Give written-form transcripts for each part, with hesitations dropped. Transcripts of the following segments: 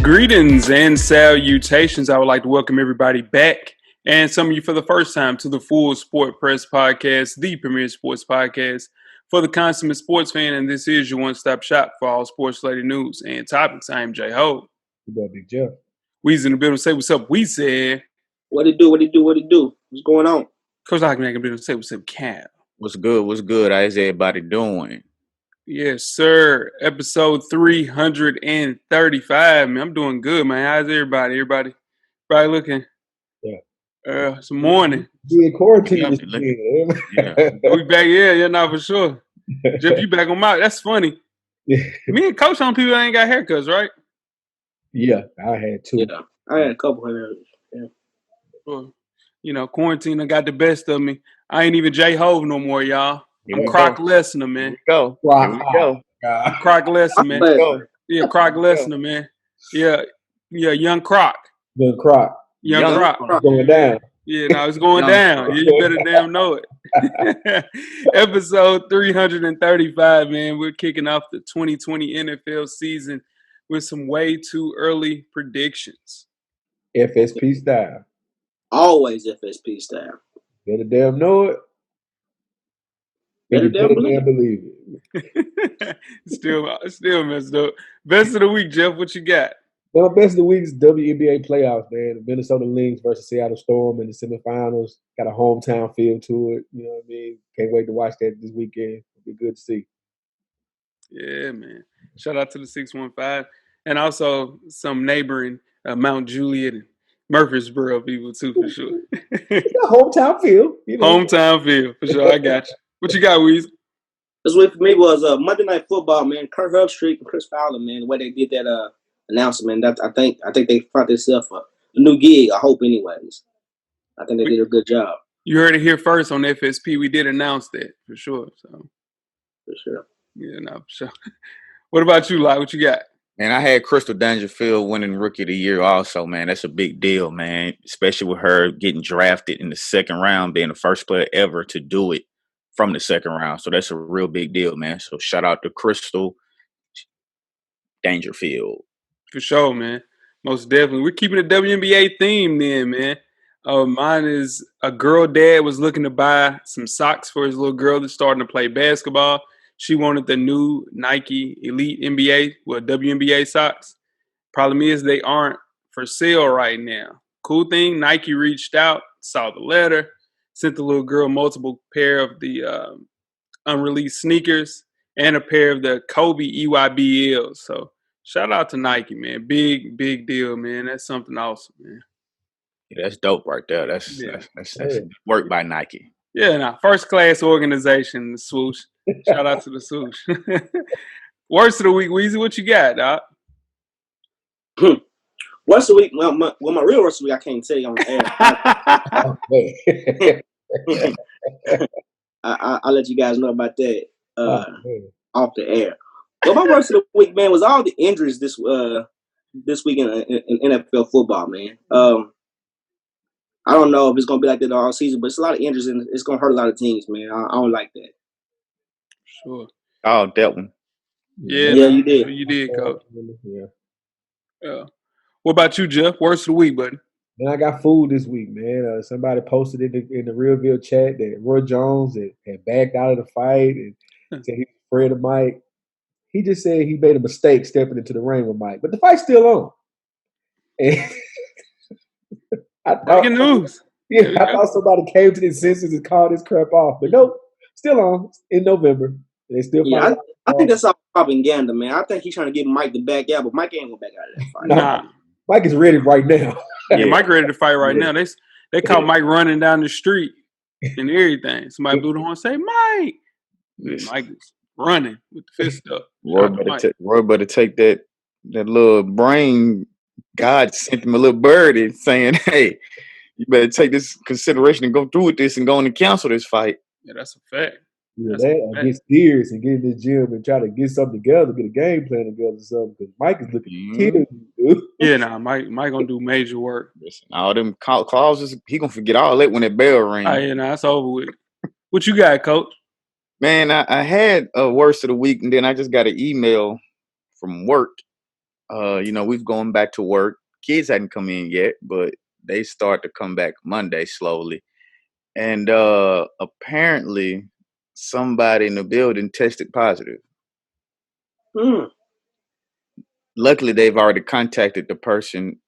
Greetings and salutations. I would like to welcome everybody back, and some of you for the first time, to the Full Sport Press Podcast, the premier sports podcast for the consummate sports fan. And this is your one-stop shop for all sports-related news and topics. I am Jay Ho. You Big Jeff. Weezy in the building. Say what's up, Weezy. What it do? What's going on? Coach Lockman in the building. Say what's up, Cal. What's good? How's everybody doing? Yes, sir. Episode 335. Man, I'm doing good, man. How's everybody? Everybody looking? Yeah. It's morning. Yeah, quarantine. Yeah. We back? Yeah, not for sure. Jeff, you back on my? That's funny. Yeah. Me and Coach on people that ain't got haircuts, right? Yeah, I had two. Yeah, I had a couple of those. Yeah. Well, quarantine done got the best of me. I ain't even J Hove no more, y'all. I'm Croc Lesnar, man. Here we go. Croc Lesnar, man. Yeah, Croc Lesnar, man. Yeah, young Croc. Young Croc. Young Croc. Going down. Yeah, no, it's going down. You better damn know it. Episode 335, man. We're kicking off the 2020 NFL season with some way too early predictions. FSP style. Always FSP style. Better damn know it. Better damn believe it. Still messed up. Best of the week, Jeff. What you got? Well, best of the week is WNBA playoffs, man. The Minnesota Lynx versus Seattle Storm in the semifinals. Got a hometown feel to it. You know what I mean? Can't wait to watch that this weekend. It'll be good to see. Yeah, man. Shout out to the 615. And also some neighboring Mount Juliet and Murfreesboro people, too, for sure. Hometown feel. Hometown feel, for sure. I got you. What you got, Weezy? This week for me was Monday Night Football, man. Kirk Herbstreit and Chris Fowler, man. The way they did that announcement, I think they found themselves a new gig. I hope, anyways. I think they did a good job. You heard it here first on FSP. We did announce that for sure. So for sure. Yeah, no, for sure. What about you, Lai? What you got? And I had Crystal Dangerfield winning Rookie of the Year also, man. That's a big deal, man, especially with her getting drafted in the second round, being the first player ever to do it from the second round. So that's a real big deal, man. So shout out to Crystal Dangerfield. For sure, man. Most definitely. We're keeping the WNBA theme then, man. Mine is a girl dad was looking to buy some socks for his little girl that's starting to play basketball. She wanted the new Nike Elite NBA, WNBA socks. Problem is they aren't for sale right now. Cool thing, Nike reached out, saw the letter, sent the little girl multiple pair of the unreleased sneakers and a pair of the Kobe EYBLs. So shout out to Nike, man. Big deal, man. That's something awesome, man. Yeah, that's dope right there. That's work by Nike. Yeah, first class organization, the swoosh. Shout out to the swoosh. Worst of the week, Weezy. What you got, Doc? Worst of the week. Well, my real worst of the week, I can't tell you on the air. I'll let you guys know about that off the air. Well, my worst of the week, man, was all the injuries this week in NFL football, man. I don't know if it's gonna be like that all season, but it's a lot of injuries and it's gonna hurt a lot of teams, man. I don't like that. Sure. Oh, that one. Yeah, you did. You did, Coach. Yeah. What about you, Jeff? Worst of the week, buddy. Man, I got food this week, man. Somebody posted in the Realville chat that Roy Jones had backed out of the fight and said he was afraid of Mike. He just said he made a mistake stepping into the ring with Mike, but the fight's still on. And breaking news. Yeah, I thought somebody came to their senses and called this crap off, but nope, still on in November. They still fight. I think that's all propaganda, man. I think he's trying to get Mike to back out, but Mike ain't gonna back out of that fight. Nah. Mike is ready right now. Yeah, Mike ready to fight right now. They caught Mike running down the street and everything. Somebody blew the horn and say, Mike. Yes. Mike is running with the fist up. Roy better take that little brain. God sent him a little birdie saying, hey, you better take this consideration and go through with this and go on and cancel this fight. Yeah, that's a fact. Yeah, that get serious and get in the gym and try to get something together, get a game plan together or something. Because Mike is looking to kill you, dude. Yeah, Mike gonna do major work. Listen, all them clauses, he gonna forget all that when that bell rings. Oh, yeah, that's over with. What you got, Coach? Man, I had a worst of the week, and then I just got an email from work We've gone back to work. Kids hadn't come in yet, but they start to come back Monday slowly. And apparently somebody in the building tested positive. Luckily, they've already contacted the person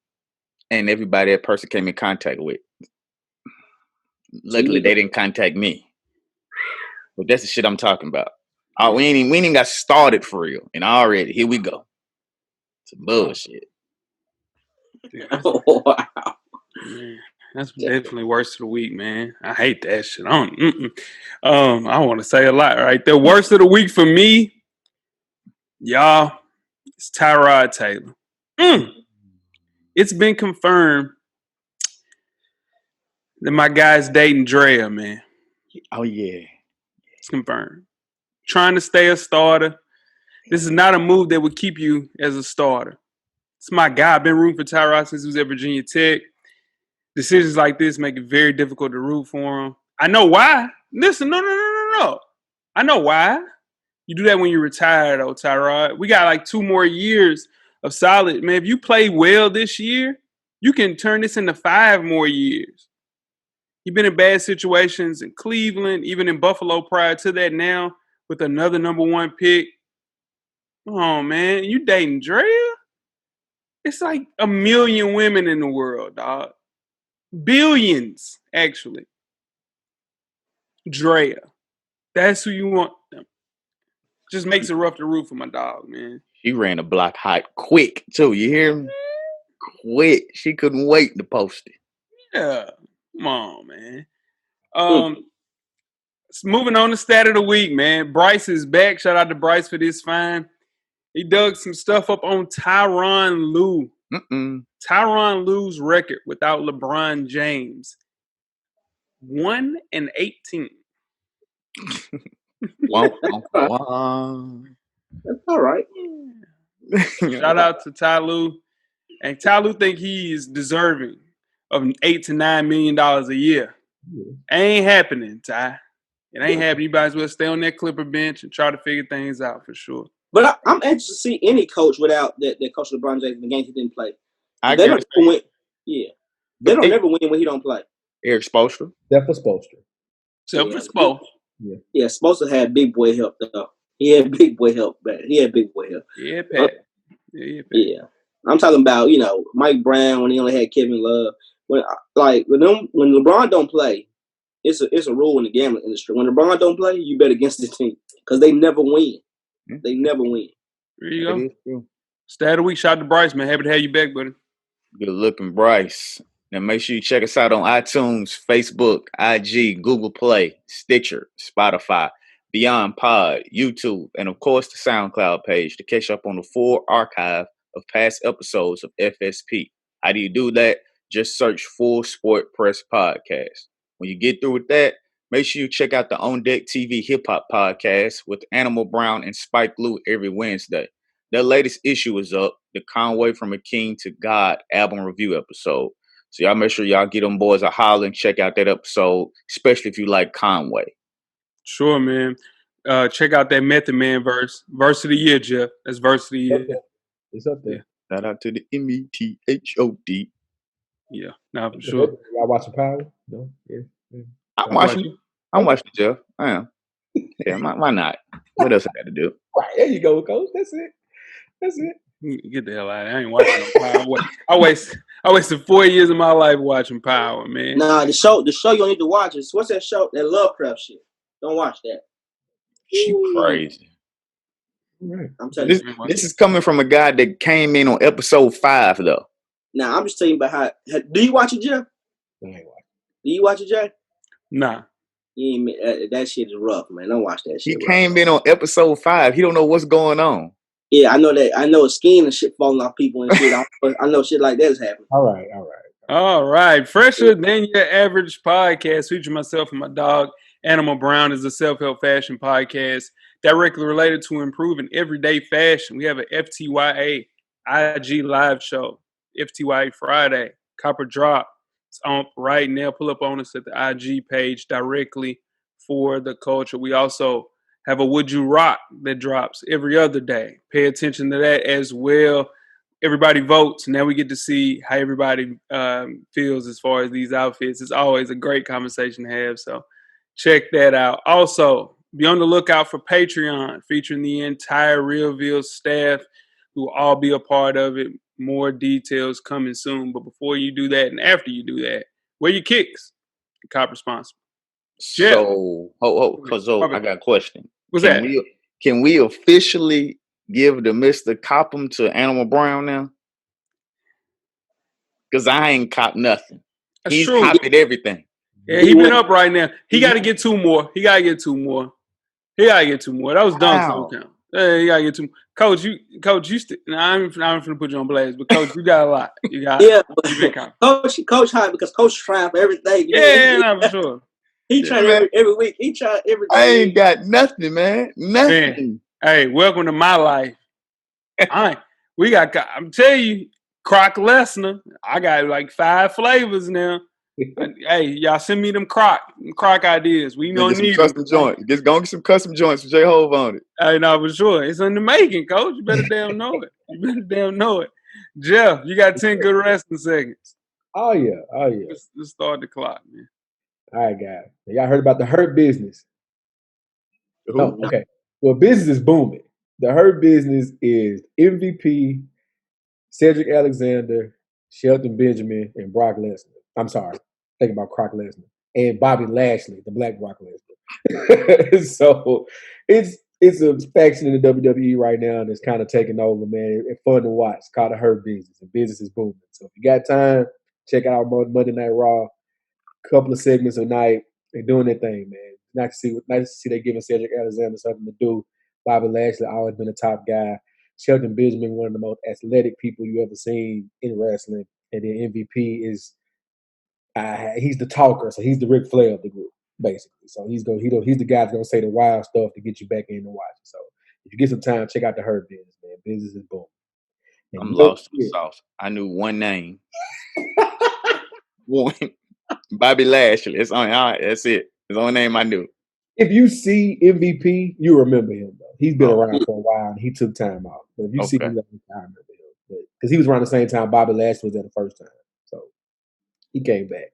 and everybody that person came in contact with. Luckily, they didn't contact me. But that's the shit I'm talking about. Oh, we ain't even got started for real. And already, here we go. Some bullshit. Wow. Man, that's definitely worst of the week, man. I hate that shit. I want to say a lot, right? The worst of the week for me, y'all, it's Tyrod Taylor. It's been confirmed that my guy's dating Drea, man. Oh, yeah. It's confirmed. Trying to stay a starter. This is not a move that would keep you as a starter. It's my guy. I've been rooting for Tyrod since he was at Virginia Tech. Decisions like this make it very difficult to root for him. I know why. Listen, no. I know why. You do that when you're retired, though, Tyrod. We got like 2 more years of solid. Man, if you play well this year, you can turn this into 5 more years. You've been in bad situations in Cleveland, even in Buffalo prior to that now with another number 1 pick. Oh, man, you dating Drea? It's like 1 million women in the world, dog. Billions, actually. Drea. That's who you want. Just makes it rough to root for my dog, man. She ran a block hot quick, too. You hear me? Quick. She couldn't wait to post it. Yeah. Come on, man. Moving on to stat of the week, man. Bryce is back. Shout out to Bryce for this find. He dug some stuff up on Tyronn Lue. Tyronn Lue's record without LeBron James. 1-18. That's all right. Shout out to Ty Lue. And Ty Lue think he's deserving of $8 to $9 million a year. Ain't happening, Ty. It ain't happening. You might as well stay on that Clipper bench and try to figure things out for sure. But I'm anxious to see any coach without that coach LeBron James in the games he didn't play. They don't win. Yeah. They don't never win when he don't play. Eric Spoelstra. Except for Spoelstra. Except for Spo. Yeah, Spoelstra had big boy help though. He had big boy help back. Yeah, Pat. Yeah. I'm talking about, Mike Brown when he only had Kevin Love. When LeBron don't play, it's a rule in the gambling industry. When LeBron don't play, you bet against the team because they never win. They never win. There you go. Stat of the week. Shout out to Bryce, man. Happy to have you back, buddy. Good looking, Bryce. Now make sure you check us out on iTunes, Facebook, IG, Google Play, Stitcher, Spotify, Beyond Pod, YouTube, and of course the SoundCloud page to catch up on the full archive of past episodes of FSP. How do you do that? Just search Full Sport Press Podcast. When you get through with that, make sure you check out the On Deck TV Hip Hop Podcast with Animal Brown and Spike Lee every Wednesday. Their latest issue is up, the Conway from a King to God album review episode. So y'all make sure y'all get them boys a holler and check out that episode, especially if you like Conway. Sure, man. Check out that Method Man verse. Verse of the year, Jeff. That's verse of the year. It's up there. Shout out to the METHOD. Yeah, nah, for sure. Y'all watching Power? No? Yeah. I'm watching Jeff. I am. Yeah, why not? What else I got to do? Right, there you go, Coach. That's it. Get the hell out of here. I ain't watching no Power. I wasted 4 years of my life watching Power, man. Nah, the show you don't need to watch is what's that show? That Lovecraft shit. Don't watch that. She crazy. Right. I'm telling you. This is coming from a guy that came in on episode 5, though. Nah, I'm just telling you about how. Do you watch it, Jeff? I ain't watching. Do you watch it, Jay? Nah. That shit is rough, man. Don't watch that shit. He came in on episode 5. He don't know what's going on. Yeah, I know that. I know skin and shit falling off people and shit. I know shit like that is happening. All right. Fresher than your average podcast featuring myself and my dog, Animal Brown, is a self-help fashion podcast directly related to improving everyday fashion. We have an FTYA IG live show, FTYA Friday, Copper Drop. It's on right now. Pull up on us at the IG page directly for the culture. We also have a Would You Rock that drops every other day. Pay attention to that as well. everybody votes. Now we get to see how everybody feels as far as these outfits. It's always a great conversation to have. So check that out. Also, be on the lookout for Patreon featuring the entire Realville staff who will all be a part of it. More details coming soon. But before you do that and after you do that, wear your kicks. Cop responsible. Jeff. So, I got a question. What's that? Can we officially give the Mr. Copham to Animal Brown now? Because I ain't cop nothing. He's copied everything. Yeah, he been up right now. He got to get two more. That was dunk, so count. He got to get two. Coach, I'm finna put you on blast, but Coach, you got a lot. You got Coach high because Coach trying for everything. For sure. He trying every week. He trying every day. I ain't got nothing, man. Nothing. Man. Hey, welcome to my life. I'm telling you, Croc Lesnar. I got like 5 flavors now. Hey, y'all send me them Croc ideas. We gonna need custom joints. Go get some custom joints with J-Hove on it. Hey, no, for sure. It's in the making, Coach. You better damn know it. Jeff, you got 10 good wrestling seconds. Oh yeah. Let's start the clock, man. All right, guys. Y'all heard about the Hurt Business? Oh, okay. Well, business is booming. The Hurt Business is MVP, Cedric Alexander, Shelton Benjamin, and Brock Lesnar. I'm sorry, thinking about Croc Lesnar and Bobby Lashley, the Black Brock Lesnar. So it's a faction in the WWE right now, and it's kind of taking over, man. It's fun to watch. It's called the Hurt Business, and business is booming. So if you got time, check out Monday Night Raw. Couple of segments a night. They're doing their thing, man. Nice to see they're giving Cedric Alexander something to do. Bobby Lashley always been a top guy. Shelton Benjamin, one of the most athletic people you ever seen in wrestling. And then MVP is he's the talker, so he's the Ric Flair of the group, basically. So he's the guy that's gonna say the wild stuff to get you back in to watch it. So if you get some time, check out the Hurt Business, man. Business is booming. I'm lost in the sauce. I knew one name. One. Bobby Lashley. That's it. It's the only name I knew. If you see MVP, you remember him though. He's been around for a while and he took time out. But if you see him, I remember him. Because he was around the same time Bobby Lashley was there the first time. So he came back.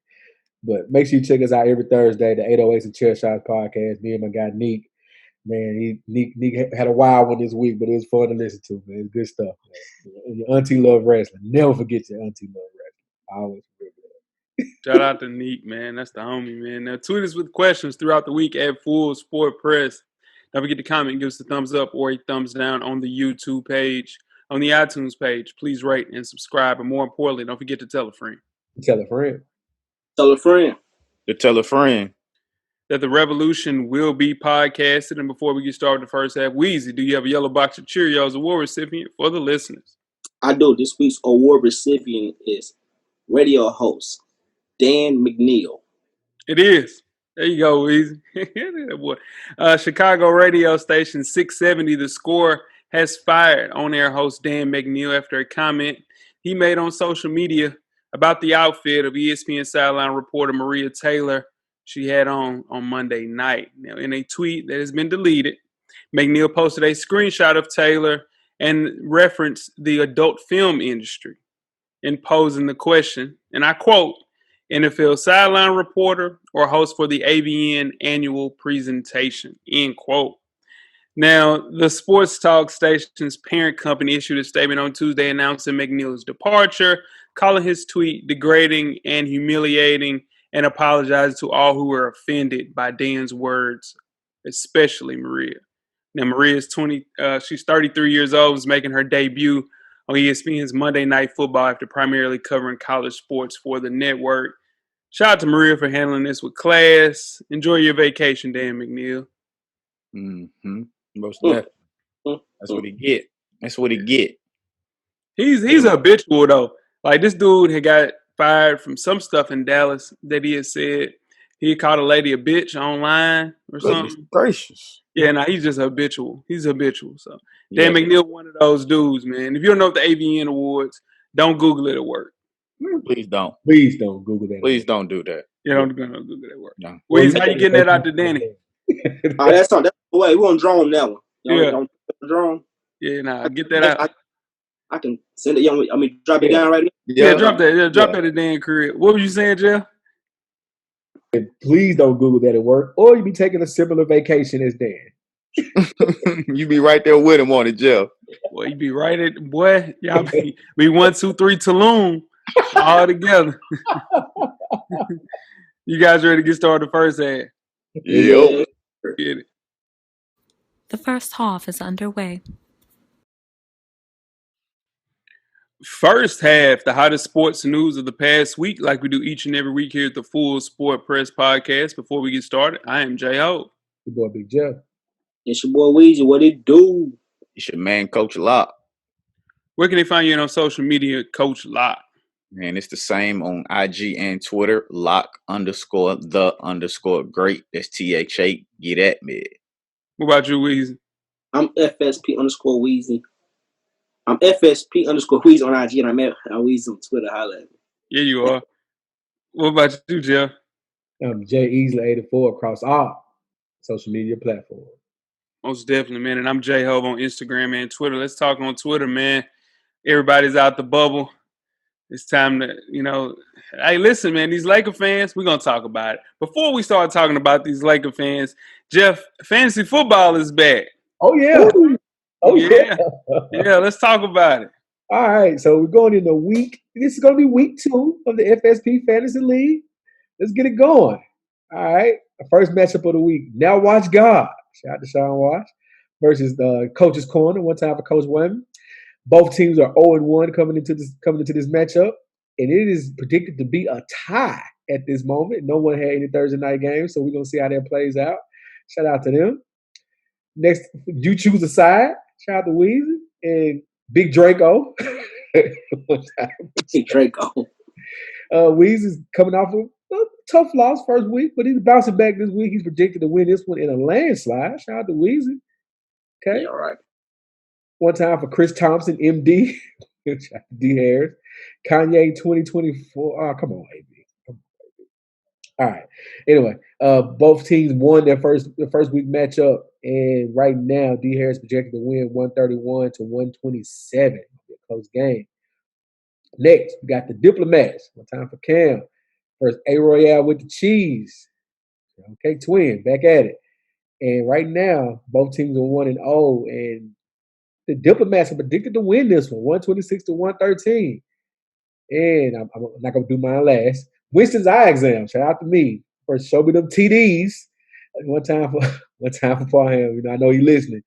But make sure you check us out every Thursday, the 808s and Chair Shots podcast. Me and my guy Neek. Man, Neek had a wild one this week, but it was fun to listen to, man. It's good stuff, man. And your auntie love wrestling. Never forget your auntie love wrestling. I always remember that. Shout out to Neek, man. That's the homie, man. Now, tweet us with questions throughout the week at Full Sport Press. Don't forget to comment and give us a thumbs up or a thumbs down on the YouTube page. On the iTunes page, please rate and subscribe. And more importantly, don't forget to tell a friend. Tell a friend. Tell a friend. To tell a friend. That the Revolution will be podcasted. And before we get started with the first half, Weezy, do you have a yellow box of Cheerios award recipient for the listeners? I do. This week's award recipient is radio host Dan McNeil. It is. There you go, Weezy. Boy. Chicago radio station 670 The Score has fired on-air host Dan McNeil after a comment he made on social media about the outfit of ESPN sideline reporter Maria Taylor she had on Monday night. Now, in a tweet that has been deleted, McNeil posted a screenshot of Taylor and referenced the adult film industry in posing the question, and I quote, NFL sideline reporter or host for the AVN annual presentation, end quote. Now, the sports talk station's parent company issued a statement on Tuesday announcing McNeil's departure, calling his tweet degrading and humiliating, and apologizing to all who were offended by Dan's words, especially Maria. Now, Maria is she's 33 years old, was making her debut on ESPN's Monday Night Football after primarily covering college sports for the network. Shout out to Maria for handling this with class. Enjoy your vacation, Dan McNeil. Mm-hmm. Most definitely. That's what he get. That's what he get. He's habitual though. Like this dude had got fired from some stuff in Dallas that he had said he called a lady a bitch online or something. Gracious. Yeah, no, he's just habitual. He's habitual. So Dan McNeil, one of those dudes, man. If you don't know the AVN awards, don't Google it at work. Please don't. Please don't Google that. Please don't do that. Yeah, don't Google that at work. No. Weezy, how you getting that out to Danny? That's the way. We're on drone that one. Don't drone. Yeah, nah, get that out. I can send it. I mean, drop it down right now. Yeah, drop that. Yeah, drop that at Dan career. What were you saying, Jeff? Please don't Google that at work, or you be taking a similar vacation as Dan. You be right there with him on it, Jeff. Boy, you be right at boy. Y'all be 1, 2, 3 Tulum all together. You guys ready to get started? First half. Yep. Get it. The first half is underway. First half, the hottest sports news of the past week, like we do each and every week here at the Full Sport Press Podcast. Before we get started, I am J Ho. Your boy Big Jeff. It's your boy Weezy. What it do? It's your man, Coach Lock. Where can they find you on social media, Coach Lock? Man, it's the same on IG and Twitter. Lock_the_great. That's THA. Get at me. What about you, Weezy? I'm FSP_Weezy. I'm FSP_Weezy on IG, and I'm at Weezy on Twitter. Holla at me. Yeah, you are. What about you, Jeff? I'm J Easley 84 across all social media platforms. Most definitely, man. And I'm J Hove on Instagram and Twitter. Let's talk on Twitter, man. Everybody's out the bubble. It's time to, hey, listen, man, these Laker fans, we're going to talk about it. Before we start talking about these Laker fans, Jeff, fantasy football is back. Oh, yeah. Ooh. Oh, yeah. Yeah, let's talk about it. All right, so we're going into week. This is going to be week 2 of the FSP Fantasy League. Let's get it going. All right, the first matchup of the week. Now watch God. Shout out to Sean Watch versus the Coach's Corner. One time for Coach Wayman. Both teams are 0-1 coming into this matchup, and it is predicted to be a tie at this moment. No one had any Thursday night games, so we're gonna see how that plays out. Shout out to them. Next, you choose a side. Shout out to Weezy and Big Draco. Big Draco. Weezy's coming off a tough loss first week, but he's bouncing back this week. He's projected to win this one in a landslide. Shout out to Weezy. Okay. Yeah, all right. One time for Chris Thompson, MD. D. Harris. Kanye 2024. Oh, come on, AB. All right. Anyway, both teams won their first week matchup, and right now D. Harris projected to win 131-127. Close game. Next, we got the Diplomats. One time for Cam. First A Royale with the cheese. Okay, twin, back at it. And right now, both teams are 1-0, and the Diplomats are predicted to win this one, 126-113. And I'm not gonna do mine last. Winston's eye exam. Shout out to me. First, show me them TDs. One time for Farham. I know you're listening.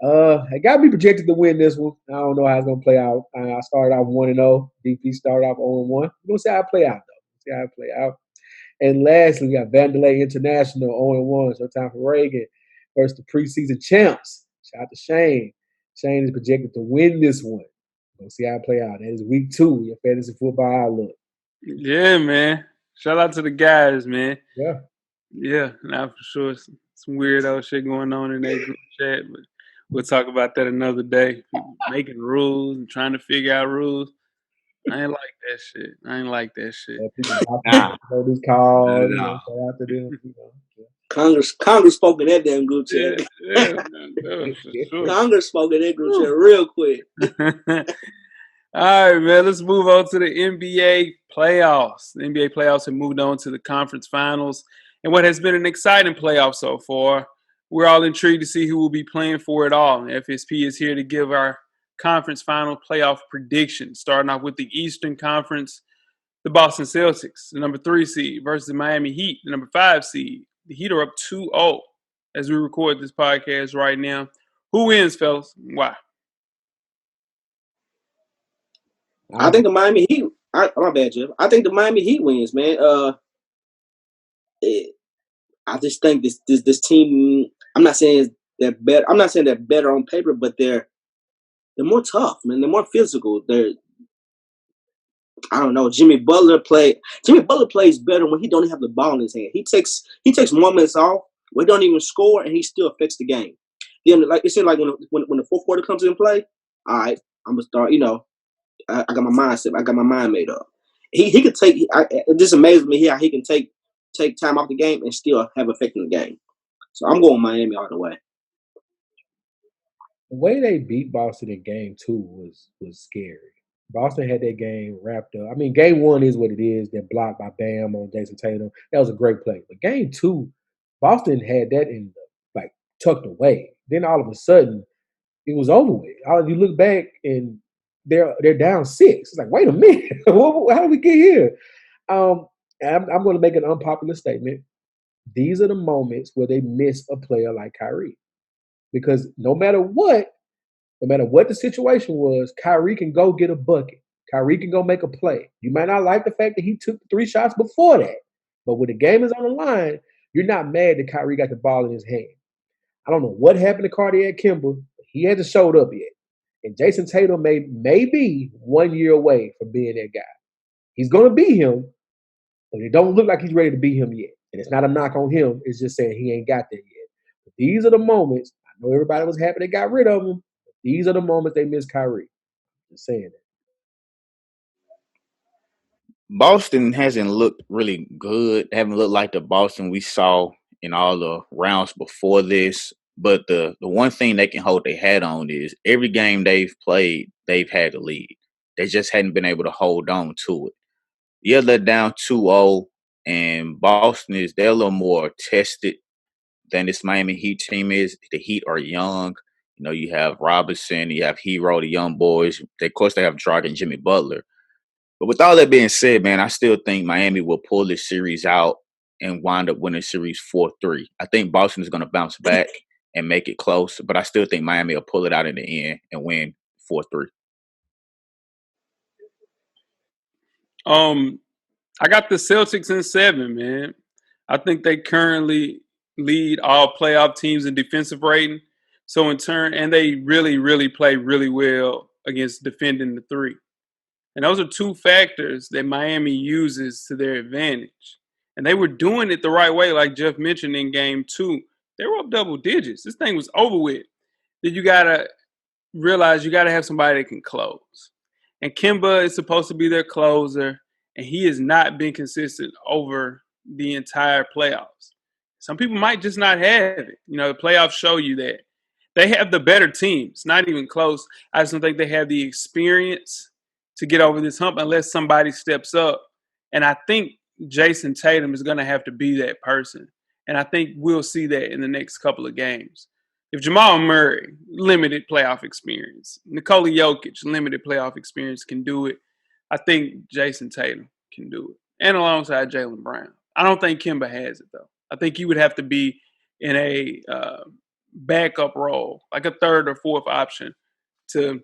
I got me projected to win this one. I don't know how it's gonna play out. I started off 1-0. DP started off 0-1. We're gonna see how it play out though. See how it play out. And lastly, we got Vandalay International 0-1. So time for Reagan versus the preseason champs. Shout out to Shane. Shane is projected to win this one. We'll see how it play out. That is week 2. Your fantasy football outlook. Yeah, man. Shout out to the guys, man. Yeah. Yeah, now for sure. Some weirdo shit going on in that group chat, but we'll talk about that another day. People making rules and trying to figure out rules. I ain't like that shit. Nah. These calls. Shout out to them. Congress spoke in that damn group chat. Sure. Congress spoke in that group chat real quick. All right, man. Let's move on to the NBA playoffs. The NBA playoffs have moved on to the conference finals, and what has been an exciting playoff so far. We're all intrigued to see who will be playing for it all. FSP is here to give our conference final playoff predictions, starting off with the Eastern Conference. The Boston Celtics, the number 3 seed, versus the Miami Heat, the number 5 seed. The Heat are up 2-0 as we record this podcast right now. Who wins, fellas? Why? I think the Miami Heat. My bad, Jeff. I think the Miami Heat wins, man. I just think this team. I'm not saying they're better. I'm not saying they're better on paper, but they're more tough, man. They're more physical. I don't know. Jimmy Butler plays better when he don't have the ball in his hand. He takes moments off where he don't even score, and he still affects the game. Then, like it seems like when the fourth quarter comes in play, all right, I'm gonna start. I got my mindset. I got my mind made up. He could take. It just amazes me how he can take time off the game and still have effect in the game. So I'm going Miami all the way. The way they beat Boston in game 2 was scary. Boston had that game wrapped up. I mean, game 1 is what it is. That blocked by Bam on Jason Tatum. That was a great play. But game 2, Boston had that like tucked away. Then all of a sudden, it was over with. You look back and they're down 6. It's like, wait a minute, how did we get here? I'm going to make an unpopular statement. These are the moments where they miss a player like Kyrie, because no matter what the situation was, Kyrie can go get a bucket. Kyrie can go make a play. You might not like the fact that he took 3 shots before that, but when the game is on the line, you're not mad that Kyrie got the ball in his hand. I don't know what happened to Cardiac Kimber. He hasn't showed up yet. And Jason Tatum may be 1 year away from being that guy. He's going to be him, but it don't look like he's ready to be him yet. And it's not a knock on him. It's just saying he ain't got there yet. But these are the moments. I know everybody was happy they got rid of him. But these are the moments they miss Kyrie. Just saying that. Boston hasn't looked really good. They haven't looked like the Boston we saw in all the rounds before this. But the one thing they can hold their hat on is every game they've played, they've had a lead. They just hadn't been able to hold on to it. Yeah, they're down 2-0, and Boston they're a little more tested than this Miami Heat team is. The Heat are young. You know, you have Robinson, you have Hero, the young boys. Of course, they have Dragic and Jimmy Butler. But with all that being said, man, I still think Miami will pull this series out and wind up winning series 4-3. I think Boston is going to bounce back and make it close, but I still think Miami will pull it out in the end and win 4-3. I got the Celtics in 7, man. I think they currently lead all playoff teams in defensive rating. So in turn, and they really, really play really well against defending the 3. And those are 2 factors that Miami uses to their advantage. And they were doing it the right way, like Jeff mentioned in game 2. They were up double digits. This thing was over with. Then you got to realize you got to have somebody that can close. And Kemba is supposed to be their closer, and he has not been consistent over the entire playoffs. Some people might just not have it. You know, the playoffs show you that. They have the better team. It's not even close. I just don't think they have the experience to get over this hump unless somebody steps up. And I think Jason Tatum is going to have to be that person. And I think we'll see that in the next couple of games. If Jamal Murray, limited playoff experience, Nikola Jokic, limited playoff experience, can do it, I think Jason Tatum can do it. And alongside Jaylen Brown. I don't think Kemba has it, though. I think he would have to be in a backup role, like a 3rd or 4th option to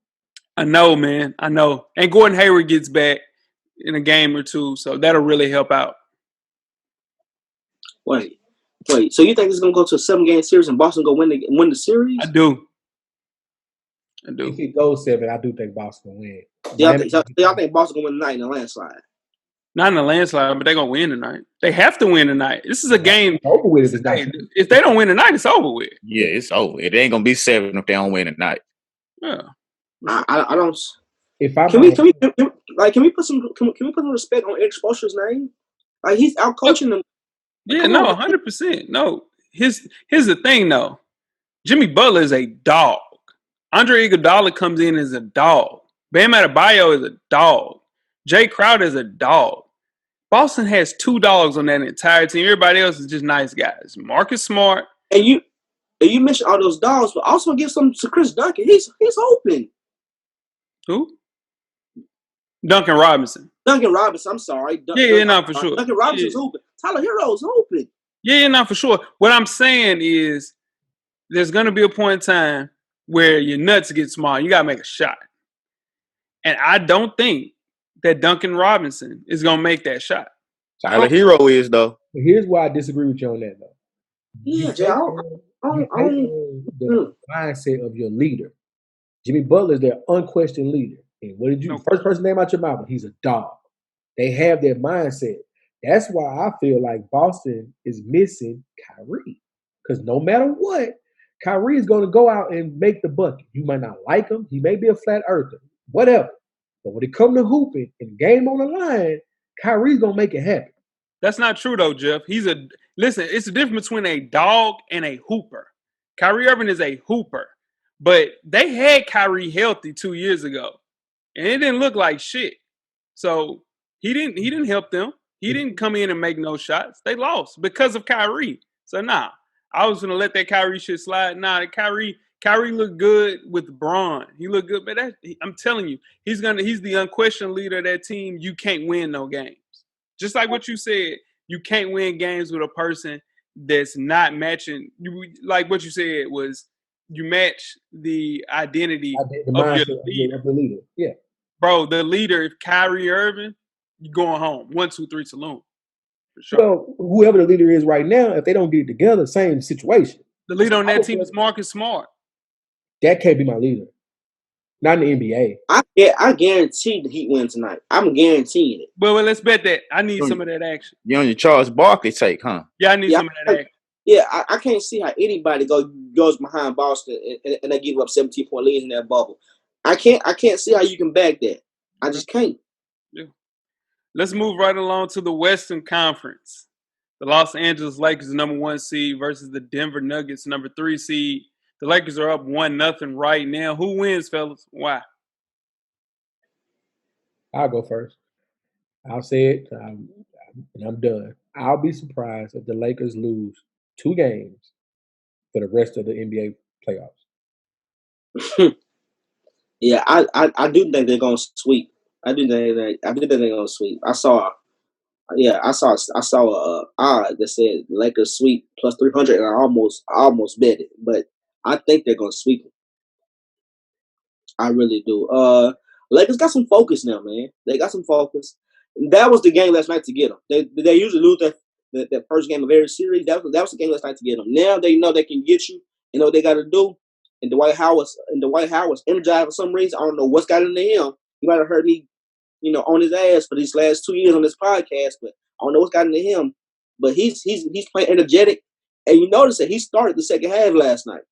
– I know, man. I know. And Gordon Hayward gets back in a game or 2, so that'll really help out. Wait. So you think it's gonna go to a 7-game series and Boston go win the series? I do. If it goes 7, I do think Boston will win. Y'all think Boston gonna win tonight in a landslide? Not in a landslide, but they're gonna win tonight. They have to win tonight. This is a game. Over with it. If they don't win tonight, it's over with. Yeah, it's over. It ain't gonna be 7 if they don't win tonight. Yeah. I don't. Can we put some respect on Eric Spoelstra's name? Like, he's out coaching them. Yeah, no, 100%. No. Here's the thing, though. Jimmy Butler is a dog. Andre Iguodala comes in as a dog. Bam Adebayo is a dog. Jay Crowder is a dog. Boston has 2 dogs on that entire team. Everybody else is just nice guys. Marcus Smart. And you mentioned all those dogs, but also give some to Chris Duncan. He's open. Who? Duncan Robinson. I'm sorry. No, for sure. Duncan Robinson's open. Tyler Hero's open. Yeah, no, for sure. What I'm saying is there's going to be a point in time where your nuts get small. You got to make a shot. And I don't think that Duncan Robinson is going to make that shot. Tyler Hero is, though. Here's why I disagree with you on that, though. Yeah, Jay, the mindset of your leader. Jimmy Butler is their unquestioned leader. And what did you first person name out your mouth? He's a dog. They have their mindset. That's why I feel like Boston is missing Kyrie. Because no matter what, Kyrie is going to go out and make the bucket. You might not like him. He may be a flat earther. Whatever. But when it comes to hooping and game on the line, Kyrie's going to make it happen. That's not true, though, Jeff. Listen, it's the difference between a dog and a hooper. Kyrie Irving is a hooper. But they had Kyrie healthy 2 years ago, and it didn't look like shit. So he didn't help them. He didn't come in and make no shots. They lost because of Kyrie. So I was gonna let that Kyrie shit slide. Kyrie looked good with Braun. He looked good, but I'm telling you, he's the unquestioned leader of that team. You can't win no games. Just like what you said, you can't win games with a person that's not matching. Like what you said was you match the identity The of your mindset leader. of the leader. Yeah. Bro, the leader, if Kyrie Irving, you going home. 1, 2, 3 saloon. For sure. Well, whoever the leader is right now, if they don't get it together, same situation. The leader on that team is Marcus Smart. That can't be my leader. Not in the NBA. I guarantee the Heat win tonight. I'm guaranteeing it. Well, let's bet that. I need some of that action. You're on your Charles Barkley take, huh? Yeah, I need some of that action. Yeah, I can't see how anybody goes behind Boston and they give up 17-point leads in that bubble. I can't see how you can back that. I just can't. Yeah. Let's move right along to the Western Conference. The Los Angeles Lakers, number 1 seed, versus the Denver Nuggets, number 3 seed. The Lakers are up 1-0 right now. Who wins, fellas? Why? I'll go first. I'll say it, and I'm done. I'll be surprised if the Lakers lose 2 games for the rest of the NBA playoffs. Yeah, I do think they're gonna sweep. I do think they're gonna sweep. I saw a odd that said Lakers sweep plus 300, and I almost bet it, but I think they're gonna sweep it. I really do. Lakers got some focus now, man. They got some focus. That was the game last night to get them. They usually lose that first game of every series. That was the game last night to get them. Now they know they can get you. They know what they got to do. And Dwight Howard's energized for some reason. I don't know what's got into him. You might have heard me, on his ass for these last 2 years on this podcast, but I don't know what's got into him. But he's playing energetic, and you notice that he started the second half last night.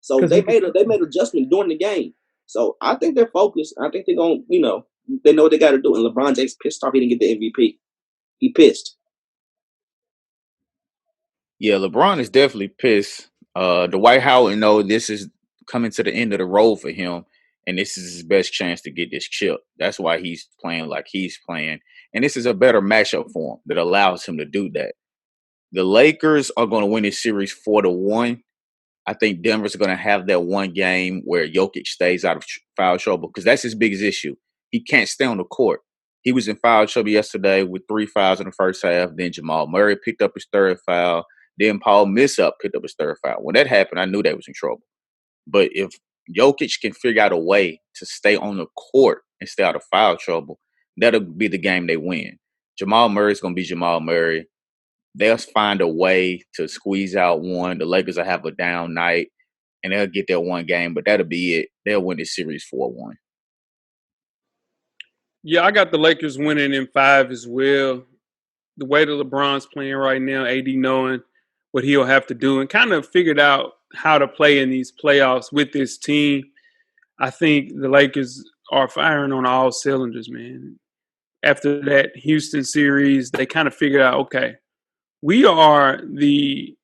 So they made adjustment during the game. So I think they're focused. I think they're going to, they know what they got to do. And LeBron James pissed off he didn't get the MVP. He pissed. Yeah, LeBron is definitely pissed. Dwight Howard this is coming to the end of the road for him, and this is his best chance to get this chip. That's why he's playing like he's playing. And this is a better matchup for him that allows him to do that. The Lakers are going to win this series 4-1. I think Denver's going to have that one game where Jokic stays out of foul trouble because that's his biggest issue. He can't stay on the court. He was in foul trouble yesterday with 3 fouls in the first half. Then Jamal Murray picked up his 3rd foul. Then Paul Millsap picked up his 3rd foul. When that happened, I knew they was in trouble. But if Jokic can figure out a way to stay on the court and stay out of foul trouble, that'll be the game they win. Jamal Murray's going to be Jamal Murray. They'll find a way to squeeze out one. The Lakers will have a down night, and they'll get their one game, but that'll be it. They'll win this series 4-1. Yeah, I got the Lakers winning in 5 as well. The way that LeBron's playing right now, AD knowing what he'll have to do and kind of figured out how to play in these playoffs with this team. I think the Lakers are firing on all cylinders, man. After that Houston series, they kind of figured out, okay, we are the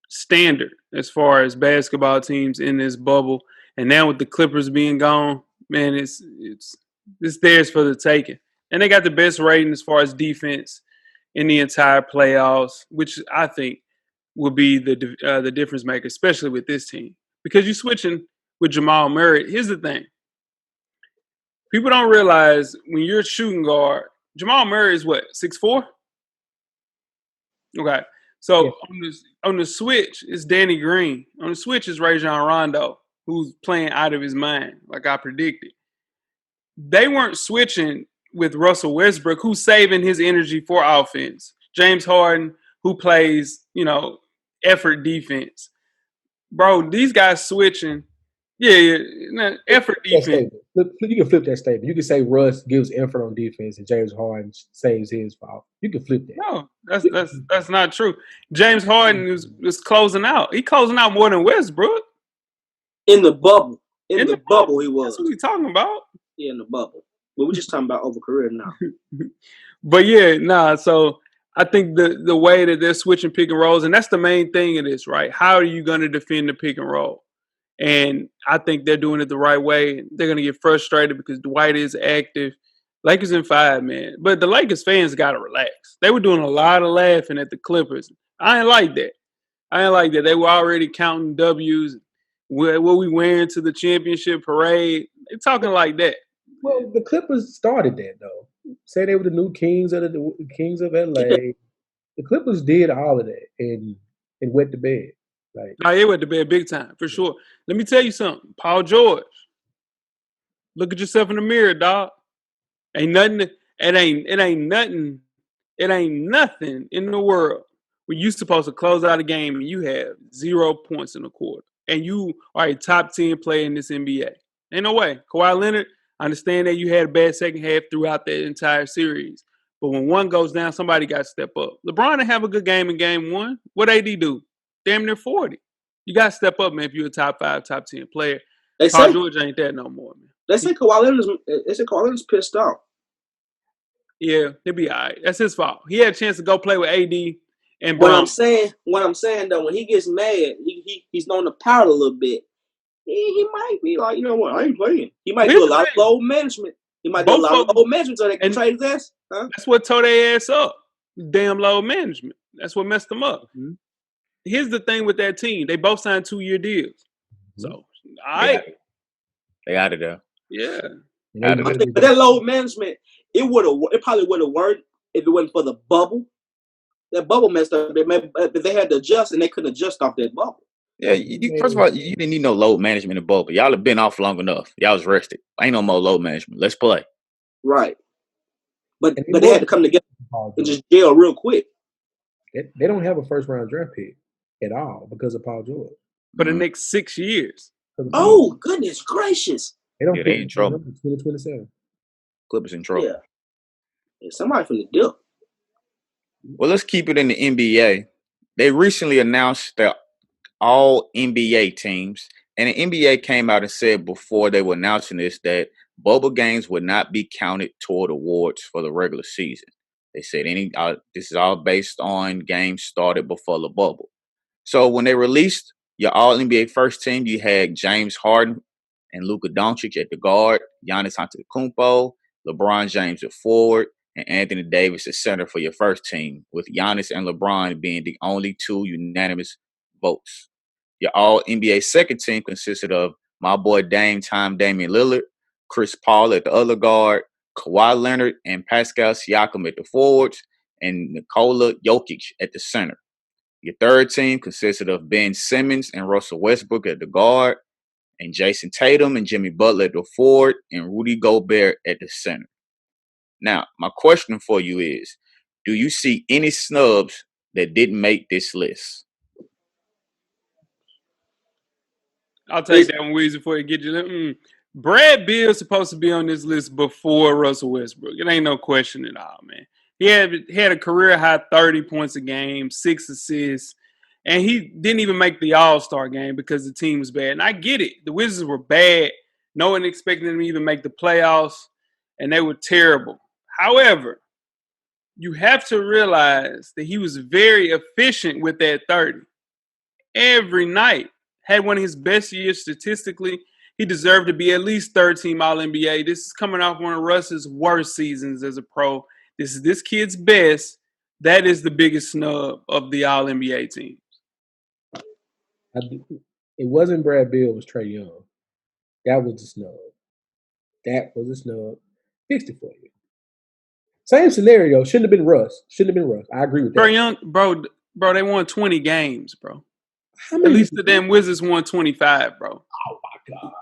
standard as far as basketball teams in this bubble. And now with the Clippers being gone, man, it's theirs for the taking. And they got the best rating as far as defense in the entire playoffs, which I think will be the difference maker, especially with this team. Because you're switching with Jamal Murray. Here's the thing. People don't realize when you're a shooting guard, Jamal Murray is what, 6'4"? Okay. So on the switch, it's Danny Green. On the switch is Rajon Rondo, who's playing out of his mind, like I predicted. They weren't switching with Russell Westbrook, who's saving his energy for offense. James Harden, who plays, effort defense. Bro, these guys switching. Effort defense. You can flip that statement. You can say Russ gives effort on defense and James Harden saves his foul. You can flip that. No, that's not true. James Harden was closing out. He closing out more than Westbrook. In the bubble. In the bubble he was. That's what we talking about. Yeah, in the bubble. But we're just talking about over career now. But so I think the way that they're switching pick and rolls, and that's the main thing of this, right? How are you going to defend the pick and roll? And I think they're doing it the right way. They're going to get frustrated because Dwight is active. Lakers in 5, man. But the Lakers fans got to relax. They were doing a lot of laughing at the Clippers. I ain't like that. They were already counting W's. What we wearing to the championship parade. They're talking like that. Well, the Clippers started that, though. Say they were the new kings of the kings of LA. The Clippers did all of that and went to bed. Like, oh, they went to bed big time, for sure. Let me tell you something. Paul George, look at yourself in the mirror, dog. It ain't nothing in the world where you supposed to close out a game and you have 0 points in a quarter. And you are a top 10 player in this NBA. Ain't no way. Kawhi Leonard, I understand that you had a bad second half throughout the entire series. But when one goes down, somebody got to step up. LeBron didn't have a good game in game 1. What AD do? Damn near 40. You got to step up, man, if you're a top 5, top 10 player. Paul George ain't that no more, man. They say Kawhi Leonard's pissed off. Yeah, he'll be all right. That's his fault. He had a chance to go play with AD and What I'm saying though, when he gets mad, he's known to pout a little bit. He might be like, you know what, I ain't playing. He might do a lot of load management. So they can trade his ass. Huh? That's what tore their ass up. Damn load management. That's what messed them up. Mm-hmm. Here's the thing with that team. They both signed 2-year deals. Mm-hmm. So, all right. They out of there. Yeah. But that load management, it probably would have worked if it wasn't for the bubble. That bubble messed up. They had to adjust, and they couldn't adjust off that bubble. Yeah, first of all, you didn't need no load management in the bubble. Y'all have been off long enough. Y'all was rested. Ain't no more load management. Let's play. Right. But they had to come together and just gel real quick. They don't have a first-round draft pick at all because of Paul George. For the next 6 years. Oh, goodness gracious. They don't they in trouble. 2027. Clippers in trouble. Yeah, somebody from the dip. Well, let's keep it in the NBA. They recently announced that all NBA teams, and the NBA came out and said before they were announcing this that bubble games would not be counted toward awards for the regular season. They said this is all based on games started before the bubble. So when they released your All NBA first team, you had James Harden and Luka Doncic at the guard, Giannis Antetokounmpo, LeBron James at forward, and Anthony Davis at center for your first team, with Giannis and LeBron being the only 2 unanimous votes. Your All NBA second team consisted of my boy Damian Lillard, Chris Paul at the other guard, Kawhi Leonard and Pascal Siakam at the forwards, and Nikola Jokic at the center. Your third team consisted of Ben Simmons and Russell Westbrook at the guard, and Jason Tatum and Jimmy Butler at the forward, and Rudy Gobert at the center. Now, my question for you is, do you see any snubs that didn't make this list? I'll take that one, Weezy, before you get you. Brad Beal's supposed to be on this list before Russell Westbrook. It ain't no question at all, man. He had a career high 30 points a game, 6 assists, and he didn't even make the All-Star game because the team was bad. And I get it. The Wizards were bad. No one expected them to even make the playoffs, and they were terrible. However, you have to realize that he was very efficient with that 30. Every night. Had one of his best years statistically. He deserved to be at least third-team All-NBA. This is coming off one of Russ's worst seasons as a pro. This is this kid's best. That is the biggest snub of the All-NBA team. It wasn't Brad Beal, it was Trae Young. That was the snub. Fixed it for you. Same scenario. Shouldn't have been Russ. I agree with that. Trae Young, bro, they won 20 games, bro. At least the damn Wizards won 25, bro. Oh, my God.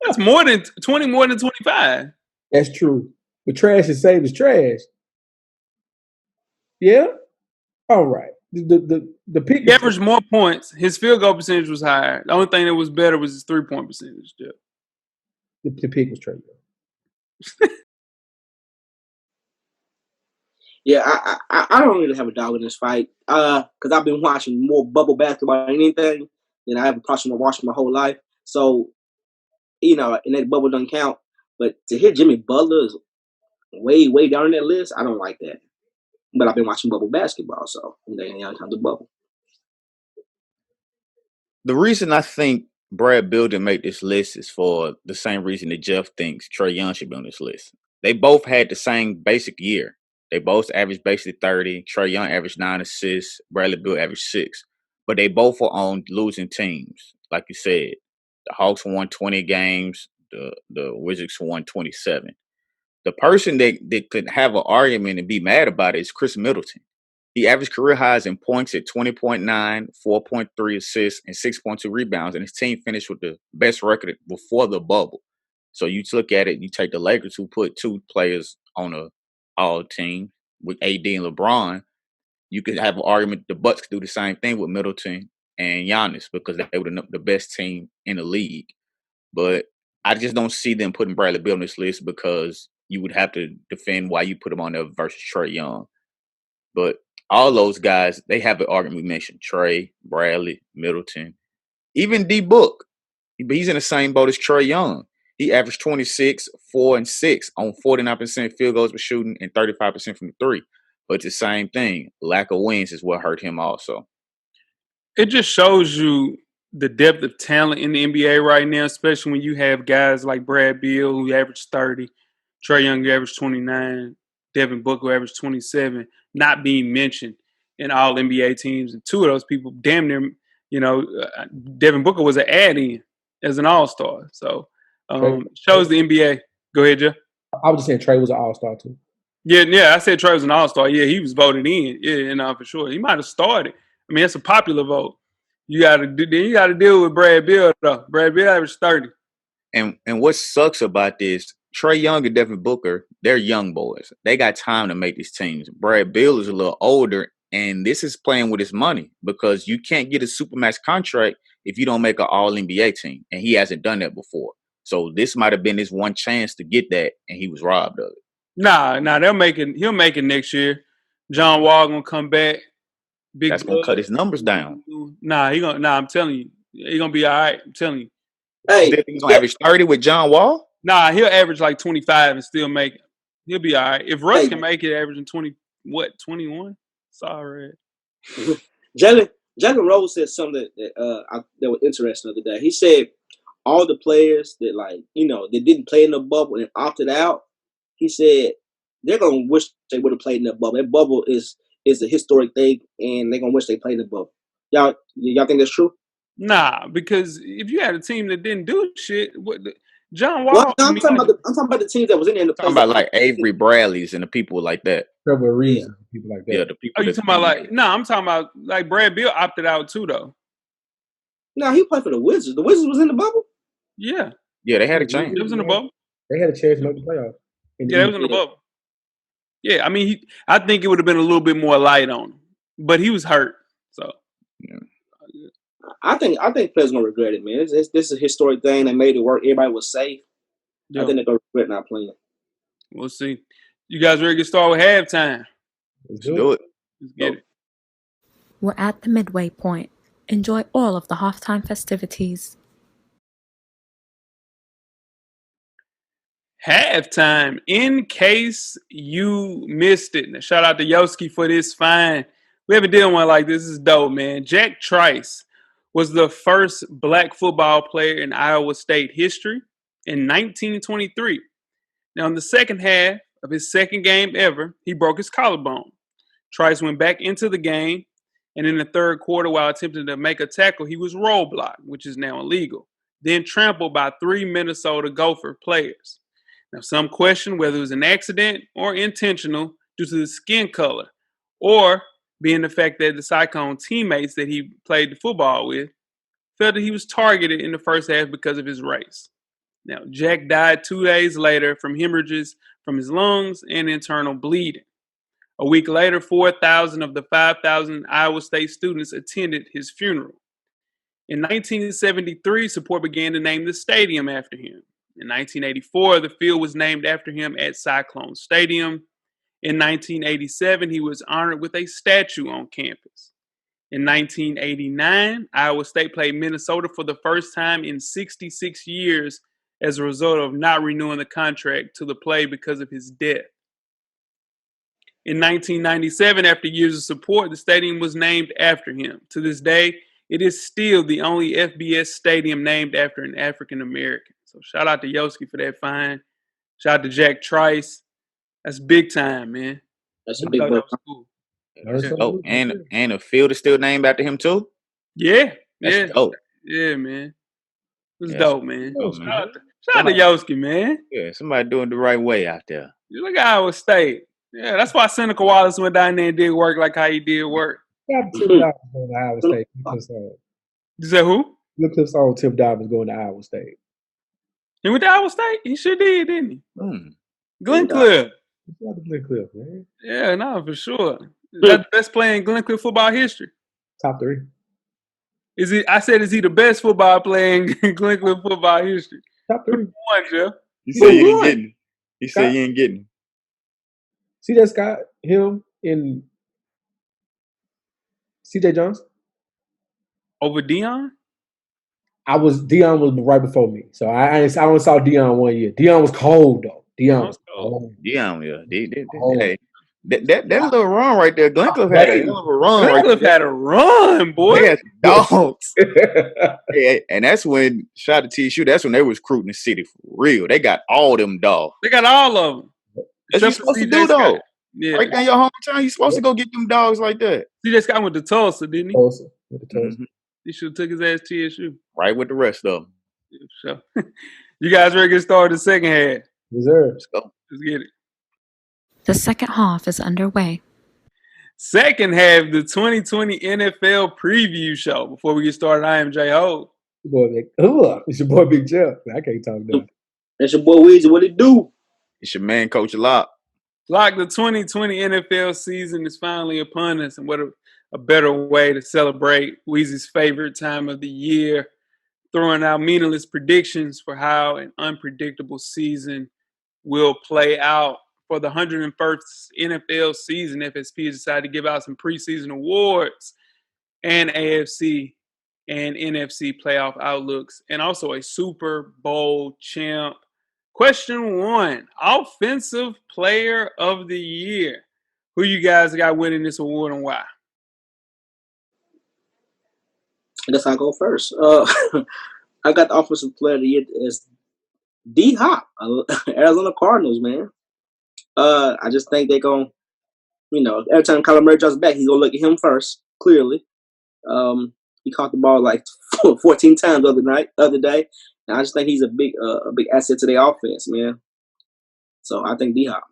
That's more than 20, more than 25. That's true. But trash is same as trash. Yeah? All right. The pick. He averaged more points. His field goal percentage was higher. The only thing that was better was his 3-point percentage. Yeah. The pick was Trae. Yeah, I don't really have a dog in this fight because I've been watching more bubble basketball than anything than I ever possibly watched my whole life. So, and that bubble doesn't count. But to hit Jimmy Butler is way, way down on that list, I don't like that. But I've been watching bubble basketball, so they ain't time to bubble. The reason I think Brad Beal didn't make this list is for the same reason that Jeff thinks Trae Young should be on this list. They both had the same basic year. They both averaged basically 30. Trae Young averaged 9 assists. Bradley Beal averaged 6. But they both were on losing teams. Like you said, the Hawks won 20 games. The Wizards won 27. The person that could have an argument and be mad about it is Chris Middleton. He averaged career highs in points at 20.9, 4.3 assists, and 6.2 rebounds, and his team finished with the best record before the bubble. So you look at it, you take the Lakers, who put 2 players on a all team with AD and LeBron. You could have an argument the Bucks could do the same thing with Middleton and Giannis because they were the best team in the league. But I just don't see them putting Bradley Beal on this list because you would have to defend why you put him on there versus Trae Young. But all those guys, they have an argument we mentioned. Trae, Bradley, Middleton, even D Book. He's in the same boat as Trae Young. He averaged 26, 4, and 6 on 49% field goals per shooting and 35% from the 3. But it's the same thing. Lack of wins is what hurt him also. It just shows you the depth of talent in the NBA right now, especially when you have guys like Brad Beal, who averaged 30, Trae Young, who averaged 29, Devin Booker, who averaged 27, not being mentioned in all NBA teams. And 2 of those people, damn near, Devin Booker was an add-in as an all-star. So, shows the NBA. Go ahead, Jeff. I was just saying Trae was an all-star too. Yeah, I said Trae was an all-star. Yeah, he was voted in. Yeah, for sure. He might have started. I mean, it's a popular vote. You got to deal with Brad Beal though. Brad Beal averaged 30. And what sucks about this, Trae Young and Devin Booker, they're young boys. They got time to make these teams. Brad Beal is a little older, and this is playing with his money because you can't get a supermax contract if you don't make an All-NBA team, and he hasn't done that before. So this might have been his one chance to get that, and he was robbed of it. Nah, he'll make it next year. John Wall gonna come back. That's gonna cut his numbers down. I'm telling you, he's gonna be all right. I'm telling you. Hey, he's gonna average 30 with John Wall? Nah, he'll average like 25 and still make it. He'll be all right. If Russ can make it averaging 21? Sorry. Jalen Rose said something that was interesting the other day. He said all the players that that didn't play in the bubble and opted out, he said they're gonna wish they would have played in the bubble. That bubble is a historic thing, and they're gonna wish they played in the bubble. Y'all think that's true? Nah, because if you had a team that didn't do shit, John Wall. I'm talking about the teams that was in there. I'm talking about like Avery Bradley's and the people like that. Trevor Reeves, people like that. Yeah, the people. You talking about I'm talking about like Brad Beal opted out too, though. No, he played for the Wizards. The Wizards was in the bubble. Yeah, they had a chance. It was in the bubble. They had a chance to make the playoffs. It was in the bubble. Yeah, I mean, I think it would have been a little bit more light on him, but he was hurt. So, yeah. I think players gonna regret it, man. This is a historic thing. They made it work. Everybody was safe. Yeah. I think they're gonna regret not playing. We'll see. You guys ready to get started with halftime? Let's do it. Let's get it. We're at the midway point. Enjoy all of the halftime festivities. Halftime, in case you missed it. Now, shout out to Yoski for this find. We haven't done one like this. This is dope, man. Jack Trice was the first black football player in Iowa State history in 1923. Now, in the second half of his second game ever, he broke his collarbone. Trice went back into the game, and in the third quarter, while attempting to make a tackle, he was roadblocked, which is now illegal, then trampled by 3 Minnesota Gopher players. Now, some question whether it was an accident or intentional due to the skin color, or being the fact that the Cyclone teammates that he played the football with felt that he was targeted in the first half because of his race. Now, Jack died 2 days later from hemorrhages from his lungs and internal bleeding. A week later, 4,000 of the 5,000 Iowa State students attended his funeral. In 1973, support began to name the stadium after him. In 1984, the field was named after him at Cyclone Stadium. In 1987, he was honored with a statue on campus. In 1989, Iowa State played Minnesota for the first time in 66 years as a result of not renewing the contract to the play because of his death. In 1997, after years of support, the stadium was named after him. To this day, it is still the only FBS stadium named after an African American. So shout out to Yoski for that find. Shout out to Jack Trice. That's big time, man. That's a I big thought boy. that was cool. That's Yeah. Oh, and the field is still named after him too. Yeah, That's yeah, dope. yeah, man. It was Yeah, dope, man. dope, man. Shout out to Yoski, man. Yeah, somebody doing it the right way out there. Look at Iowa State. Yeah, that's why Seneca Wallace went down there and did work like how he did work. Got Tim Dobbins going to Iowa State. You said who? Look at this on Tim Dobbins going to Iowa State. He went to Iowa State? He sure did, didn't he? Mm. Glencliff. Glencliff, man. Yeah, no, for sure. That's the best player in Glencliff football history. Top 3. Is he the best football player in Glencliff football history? Top 3. One, Jeff. You said you ain't getting. He said you ain't getting. See that Scott, him, in CJ Jones? Over Deion? Deion was right before me. So I only saw Deion 1 year. Deion was cold though. Deion was cold. Deion, yeah. That little run right there, Glencliff had a hell of a run. Glencliff had a run, boy. They had dogs. And that's when, shout out to TSU, that's when they was recruiting the city for real. They got all them dogs. They got all of them. That's what you're supposed to do, though. Yeah. Right down your hometown, you're supposed to go get them dogs like that. CJ Scott went to Tulsa, didn't he? Tulsa. With the Tulsa. Mm-hmm. He should have took his ass to TSU. Right with the rest of them. Yeah, so. You guys ready to get started the second half? Yes, sir. Let's go. Let's get it. The second half is underway. Second half, the 2020 NFL preview show. Before we get started, I am J Ho. It's your boy Big Jeff. I can't talk now. That's your boy Weezy. What it do? It's your man, Coach Lock. Lock, the 2020 NFL season is finally upon us, and what a better way to celebrate Weezy's favorite time of the year, throwing out meaningless predictions for how an unpredictable season will play out. For the 101st NFL season, FSP has decided to give out some preseason awards and AFC and NFC playoff outlooks, and also a Super Bowl champ. Question 1, Offensive Player of the Year. Who you guys got winning this award and why? I guess I'll go first. I got the Offensive Player of the Year as D-Hop, Arizona Cardinals, man. I just think they're going to, every time Kyler Murray drops back, he's going to look at him first, clearly. He caught the ball like 14 times the other day. And I just think he's a big asset to their offense, man. So I think D-Hop.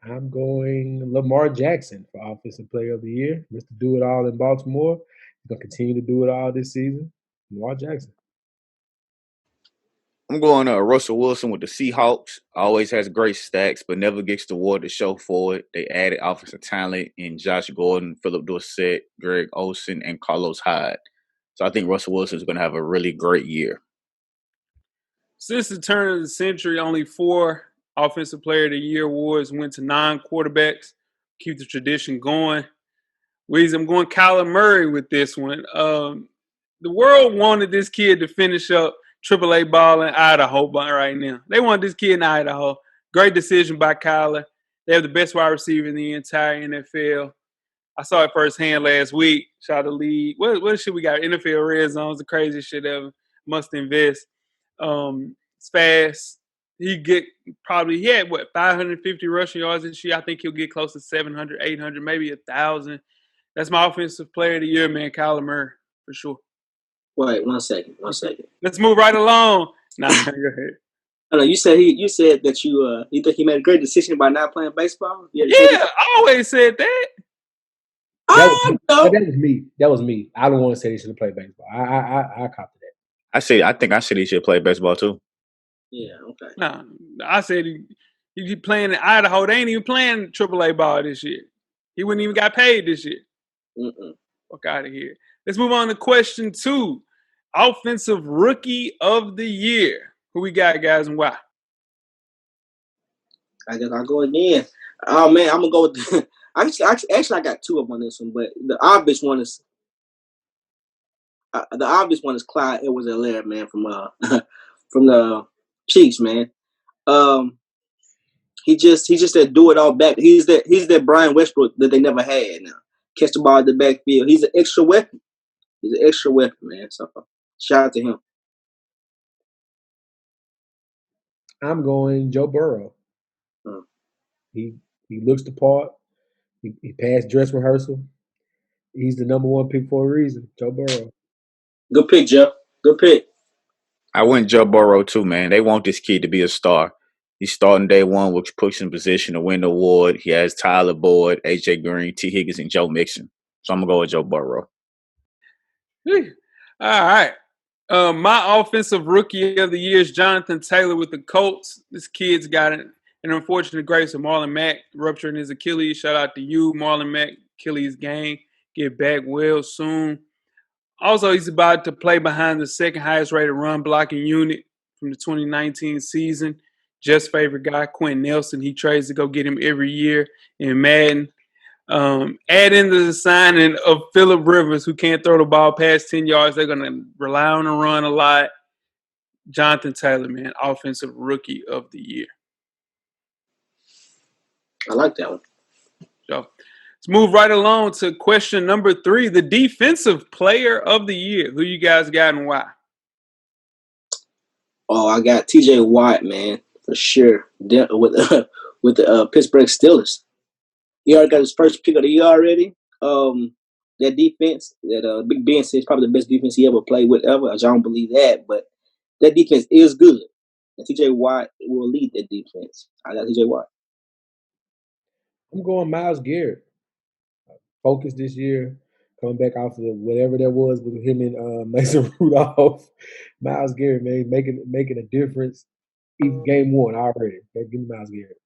I'm going Lamar Jackson for Offensive Player of the Year. Mr. Do It All in Baltimore. He's going to continue to do it all this season. Lamar Jackson. I'm going Russell Wilson with the Seahawks. Always has great stacks, but never gets the award to show for it. They added offensive talent in Josh Gordon, Philip Dorsett, Greg Olsen, and Carlos Hyde. So I think Russell Wilson is going to have a really great year. Since the turn of the century, only 4 Offensive Player of the Year awards went to non-quarterbacks. Keep the tradition going. Weezy, I'm going Kyler Murray with this one. The world wanted this kid to finish up AAA ball in Idaho right now. They want this kid in Idaho. Great decision by Kyler. They have the best wide receiver in the entire NFL. I saw it firsthand last week. Shout out to league. What shit we got? NFL Red Zone's the craziest shit ever. Must invest. It's fast. He had 550 rushing yards this year. I think he'll get close to 700, 800, maybe 1,000. That's my Offensive Player of the Year, man. Kyler Murray, for sure. Wait, one second. Let's move right along. Nah, go ahead. I know you said that you think he made a great decision by not playing baseball. Yeah, I always said that. That was me. That was me. I don't want to say he should have played baseball. I copped that. I think he should play baseball too. Yeah, okay. Nah, I said he playing in Idaho. They ain't even playing AAA ball this year. He wouldn't even got paid this year. Fuck out of here. Let's move on to question 2. Offensive Rookie of the Year. Who we got, guys, and why? I guess I'll go again. Oh, man, I'm going to go with actually, I got 2 of them on this one, but the obvious one is Clyde Edwards-Helaire, man, from the Chiefs, man. He just that do it all back. He's that Brian Westbrook that they never had now. Catch the ball in the backfield. He's an extra weapon. He's an extra weapon, man. So shout out to him. I'm going Joe Burrow. Hmm. He looks the part. He passed dress rehearsal. He's the number one pick for a reason. Joe Burrow. Good pick, Jeff. Good pick. I went Joe Burrow too, man. They want this kid to be a star. He's starting day one, which puts him in position to win the award. He has Tyler Boyd, AJ Green, T. Higgins, and Joe Mixon. So I'm gonna go with Joe Burrow. All right. My offensive rookie of the year is Jonathan Taylor with the Colts. This kid's got an unfortunate grace of Marlon Mack rupturing his Achilles. Shout out to you, Marlon Mack, Achilles gang. Get back well soon. Also, he's about to play behind the second highest rated run blocking unit from the 2019 season. Just favorite guy, Quentin Nelson. He trades to go get him every year in Madden. Add in the signing of Phillip Rivers, who can't throw the ball past 10 yards. They're going to rely on the run a lot. Jonathan Taylor, man, offensive rookie of the year. I like that one. So let's move right along to question number 3, the defensive player of the year. Who you guys got and why? Oh, I got T.J. Watt, man, for sure. With the Pittsburgh Steelers. He already got his first pick of the year already. That defense, that Big Ben says probably the best defense he ever played with ever. I don't believe that, but that defense is good. And T.J. Watt will lead that defense. I got T.J. Watt. I'm going Myles Garrett. Focus this year, coming back off of whatever that was with him and Mason Rudolph. Myles Garrett, man, making a difference. Even game one already. Give me Myles Garrett.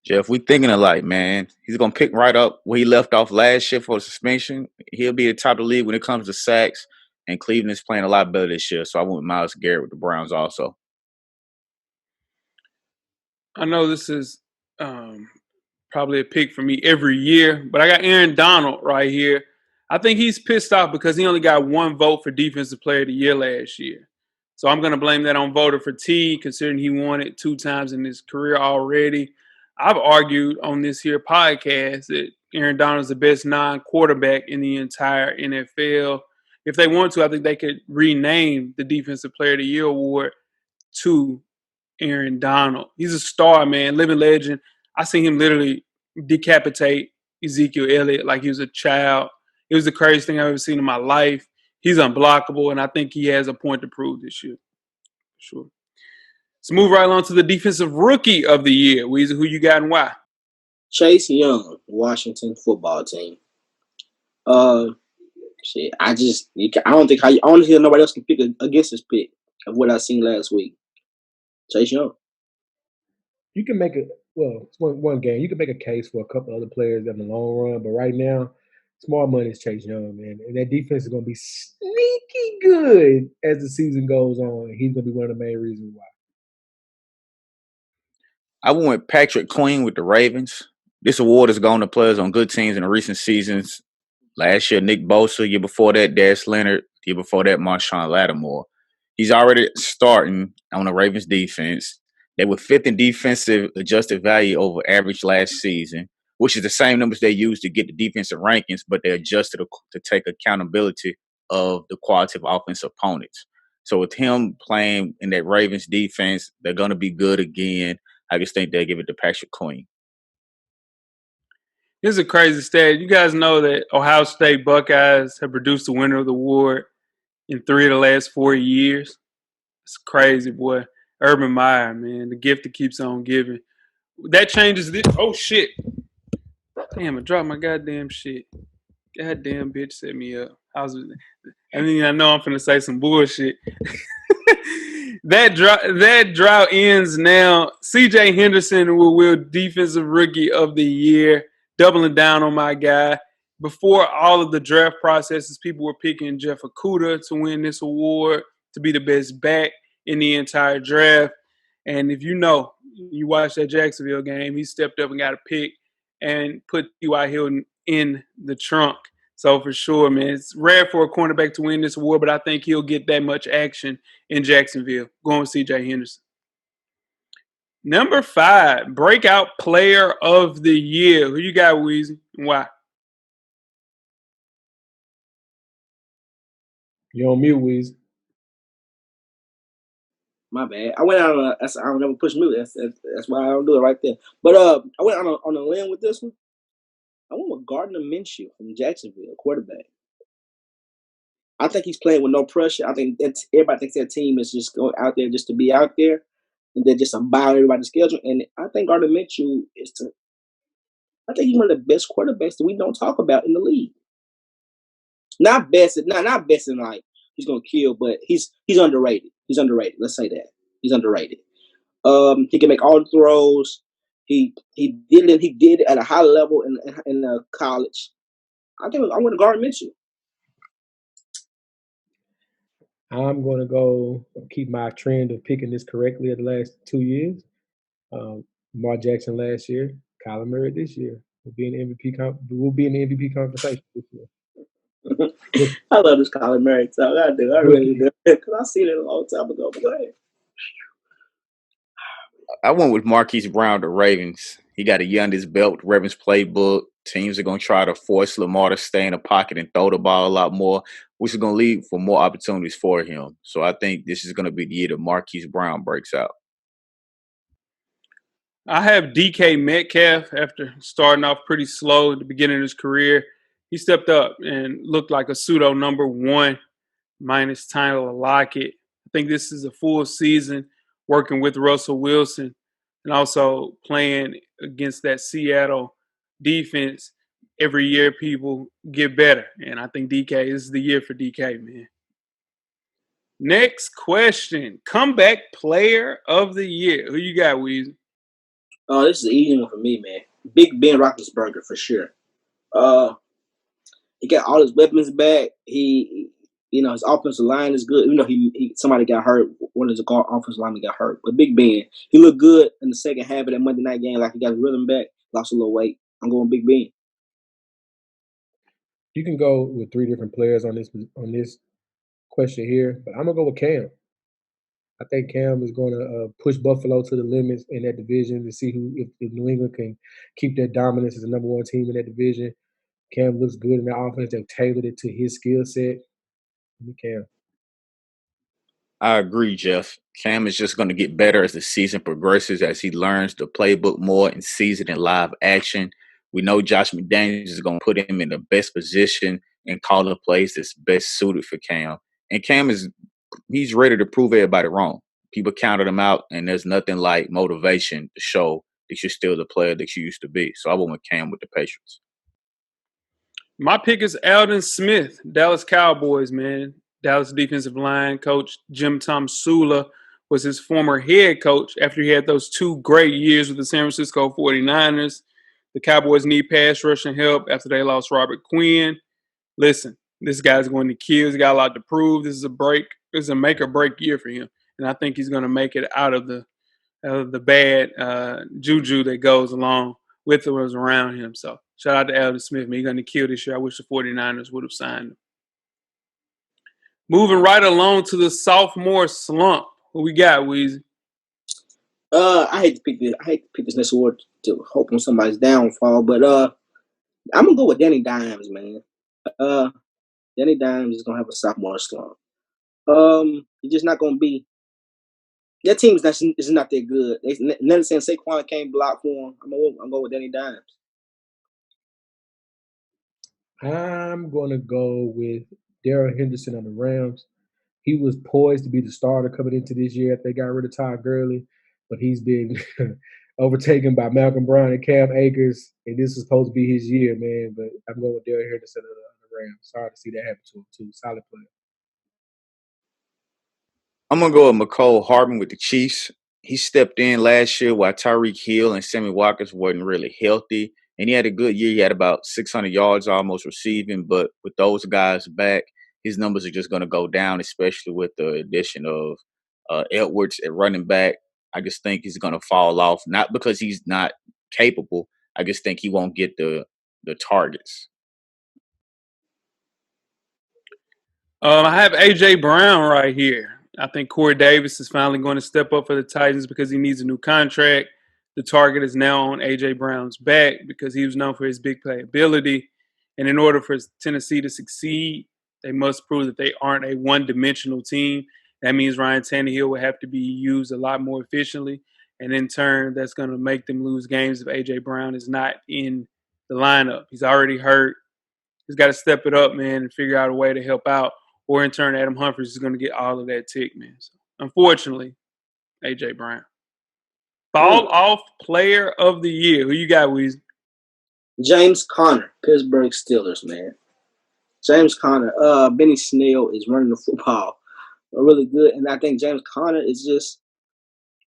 Jeff, we thinking alike, man. He's gonna pick right up where he left off last year for the suspension. He'll be at the top of the league when it comes to sacks, and Cleveland's playing a lot better this year. So I went with Myles Garrett with the Browns also. I know this is probably a pick for me every year, but I got Aaron Donald right here. I think he's pissed off because he only got one vote for Defensive Player of the Year last year. So I'm going to blame that on voter fatigue, considering he won it 2 times in his career already. I've argued on this here podcast that Aaron Donald is the best non-quarterback in the entire NFL. If they want to, I think they could rename the Defensive Player of the Year award to Aaron Donald. He's a star, man, living legend. I seen him literally decapitate Ezekiel Elliott like he was a child. It was the craziest thing I've ever seen in my life. He's unblockable, and I think he has a point to prove this year. Sure. Let's move right along to the defensive rookie of the year. Weezy, who you got and why? Chase Young, Washington football team. Shit, I don't think honestly nobody else can pick against this pick of what I seen last week. Chase Young. You can make it's one game. You can make a case for a couple other players in the long run, but right now, small money is Chase Young, man. And that defense is going to be sneaky good as the season goes on. He's going to be one of the main reasons why. I went with Patrick Queen with the Ravens. This award has gone to players on good teams in the recent seasons. Last year, Nick Bosa. Year before that, Darius Leonard. Year before that, Marshawn Lattimore. He's already starting on the Ravens defense. They were 5th in defensive adjusted value over average last season, which is the same numbers they used to get the defensive rankings, but they adjusted to take accountability of the quality of offensive opponents. So with him playing in that Ravens defense, they're going to be good again. I just think they'll give it to Patrick Queen. This is a crazy stat. You guys know that Ohio State Buckeyes have produced the winner of the award in 3 of the last 4 years. It's crazy, boy. Urban Meyer, man, the gift that keeps on giving. That changes this. Oh, shit. Damn, I dropped my goddamn shit. Goddamn bitch set me up. I know I'm finna say some bullshit. That drought ends now. C.J. Henderson will win Defensive Rookie of the Year, doubling down on my guy. Before all of the draft processes, people were picking Jeff Okudah to win this award, to be the best back in the entire draft. And if you watched that Jacksonville game, he stepped up and got a pick and put T.Y. Hilton in the trunk. So for sure, man, it's rare for a cornerback to win this award, but I think he'll get that much action in Jacksonville. Going with C.J. Henderson. Number 5, breakout player of the year. Who you got, Weezy, and why? You're on mute, Weezy. My bad. I went out on I don't never push mute. That's why I don't do it right there. But I went on a limb with this one. I went with Gardner Minshew from Jacksonville, quarterback. I think he's playing with no pressure. I think everybody thinks that team is just going out there just to be out there, and then just about everybody's schedule. And I think Gardner Minshew I think he's one of the best quarterbacks that we don't talk about in the league. Not best in like he's gonna kill, but he's underrated. He's underrated. Let's say that he's underrated. He can make all the throws. He did it at a high level in college. I think I'm going to Gardner Minshew. I'm going to go keep my trend of picking this correctly at the last 2 years. Lamar Jackson last year, Kyler Murray this year. We'll be in the MVP conversation this year. I love this Kyler Murray talk. I do. I really do. Because I seen it a long time ago. But go ahead. I went with Marquise Brown, the Ravens. He got a year under his belt, Ravens playbook. Teams are going to try to force Lamar to stay in the pocket and throw the ball a lot more, which is going to lead for more opportunities for him. So I think this is going to be the year that Marquise Brown breaks out. I have DK Metcalf after starting off pretty slow at the beginning of his career. He stepped up and looked like a pseudo number one minus Tyler Lockett. I think this is a full season working with Russell Wilson and also playing against that Seattle defense. Every year people get better. And I think this is the year for DK, man. Next question. Comeback player of the year. Who you got, Weezy? Oh, this is an easy one for me, man. Big Ben Roethlisberger for sure. He got all his weapons back. His offensive line is good. Even though somebody got hurt, one of his offensive linemen got hurt. But Big Ben, he looked good in the second half of that Monday night game. Like he got his rhythm back, lost a little weight. I'm going Big Ben. You can go with 3 different players on this question here, but I'm gonna go with Cam. I think Cam is going to push Buffalo to the limits in that division to see if New England can keep their dominance as the number one team in that division. Cam looks good in that offense. They've tailored it to his skill set. Cam. I agree, Jeff. Cam is just going to get better as the season progresses, as he learns the playbook more and sees it in live action. We know Josh McDaniels is going to put him in the best position and call the plays that's best suited for Cam. And Cam he's ready to prove everybody wrong. People counted him out, and there's nothing like motivation to show that you're still the player that you used to be. So I went with Cam with the Patriots. My pick is Aldon Smith, Dallas Cowboys, man. Dallas defensive line coach Jim Tomsula was his former head coach after he had those 2 great years with the San Francisco 49ers. The Cowboys need pass rushing help after they lost Robert Quinn. Listen, this guy's going to kill. He's got a lot to prove. This is a make or break year for him. And I think he's going to make it out of the bad juju that goes along with or around him. So shout out to Aldon Smith, man. He's going to kill this year. I wish the 49ers would have signed him. Moving right along to the sophomore slump. What we got, Weezy? I hate to pick this next award to hope on somebody's downfall, but I'm gonna go with Danny Dimes, man. Danny Dimes is gonna have a sophomore slump. He's just not gonna be. That team's is not that good. Never saying Saquon can't block for him. I'm gonna go with Danny Dimes. I'm gonna go with Darrell Henderson on the Rams. He was poised to be the starter coming into this year if they got rid of Todd Gurley, but he's been overtaken by Malcolm Brown and Cam Akers, and this is supposed to be his year, man. But I'm going with Darrell Henderson on the Rams. Sorry to see that happen to him too. Solid player. I'm going to go with McCole Hardman with the Chiefs. He stepped in last year while Tyreek Hill and Sammy Watkins wasn't really healthy. And he had a good year. He had about 600 yards almost receiving. But with those guys back, his numbers are just going to go down, especially with the addition of Edwards at running back. I just think he's going to fall off, not because he's not capable. I just think he won't get the targets. I have A.J. Brown right here. I think Corey Davis is finally going to step up for the Titans because he needs a new contract. The target is now on A.J. Brown's back because he was known for his big play ability. And in order for Tennessee to succeed, They must prove that they aren't a one-dimensional team. That means Ryan Tannehill will have to be used a lot more efficiently. And in turn, that's going to make them lose games if A.J. Brown is not in the lineup. He's already hurt. He's got to step it up, man, and figure out a way to help out. Or in turn, Adam Humphries is going to get all of that tick, man. So, unfortunately, A.J. Brown. Fall off player of the year. Who you got, Weezy? James Conner, Pittsburgh Steelers, man. James Conner. Benny Snell is running the football really good. And I think James Conner is just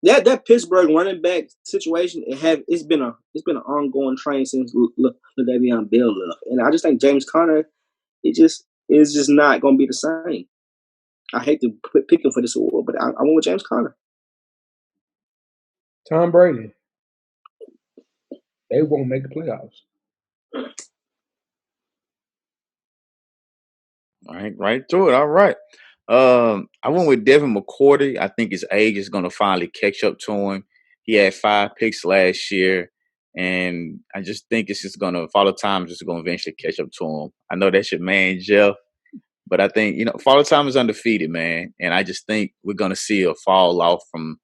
that Pittsburgh running back situation. It's been an ongoing train since Le'Veon Bell left, and I just think James Conner is just not going to be the same. I hate to pick him for this award, but I went with James Conner. Tom Brady. They won't make the playoffs. All right through it. All right. I went with Devin McCourty. I think his age is going to finally catch up to him. He had 5 picks last year, and I just think it's just going to Father Time is just going to eventually catch up to him. I know that's your man, Jeff, but I think Father Time is undefeated, man, and I just think we're going to see a fall off from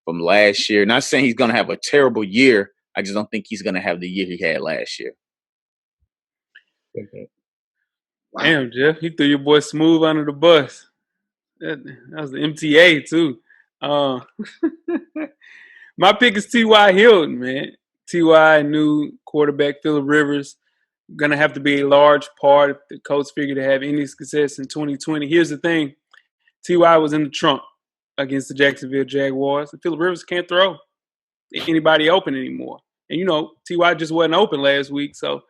last year. Not saying he's going to have a terrible year. I just don't think he's going to have the year he had last year. Okay. Wow. Damn, Jeff, you threw your boy Smooth under the bus. That was the MTA too. My pick is T.Y. Hilton, man. T.Y. new quarterback Phillip Rivers gonna have to be a large part if the coach figure to have any success in 2020. Here's the thing: T.Y. was in the trunk against the Jacksonville Jaguars. And Phillip Rivers can't throw anybody open anymore. And T.Y. just wasn't open last week, so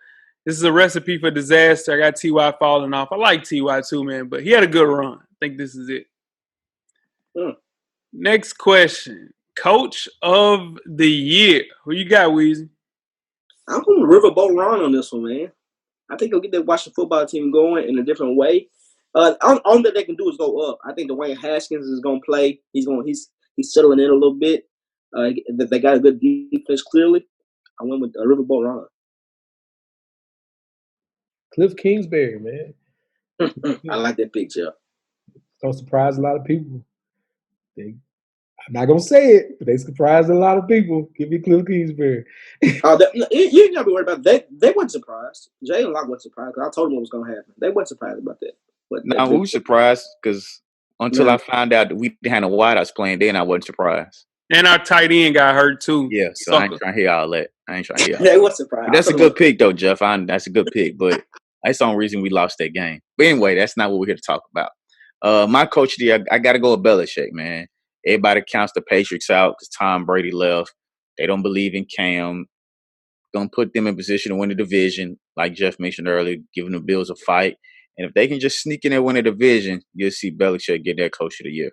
this is a recipe for disaster. I got T.Y. falling off. I like T.Y. too, man, but he had a good run. I think this is it. Next question. Coach of the year. Who you got, Weezy? I'm going to Riverboat Ron on this one, man. I think he'll get the Washington football team going in a different way. All that they can do is go up. I think Dwayne Haskins is going to play. He's settling in a little bit. They got a good defense, clearly. I went with Riverboat Ron. Cliff Kingsbury, man. I like that picture. Don't surprise a lot of people. I'm not gonna say it, but they surprised a lot of people. Give me Cliff Kingsbury. You ain't gotta be worried about that. They weren't surprised. Jay and Locke wasn't surprised because I told them what was gonna happen. They weren't surprised about that. No, we were surprised because until I found out that we had no wideouts playing, then I wasn't surprised. And our tight end got hurt too. Yeah, so I ain't trying to hear all that. They were surprised. But that's a good pick though, Jeff. That's a good pick, but that's the only reason we lost that game. But anyway, that's not what we're here to talk about. My coach of the year, I got to go with Belichick, man. Everybody counts the Patriots out because Tom Brady left. They don't believe in Cam. Going to put them in position to win the division, like Jeff mentioned earlier, giving the Bills a fight. And if they can just sneak in and win a division, you'll see Belichick get that coach of the year.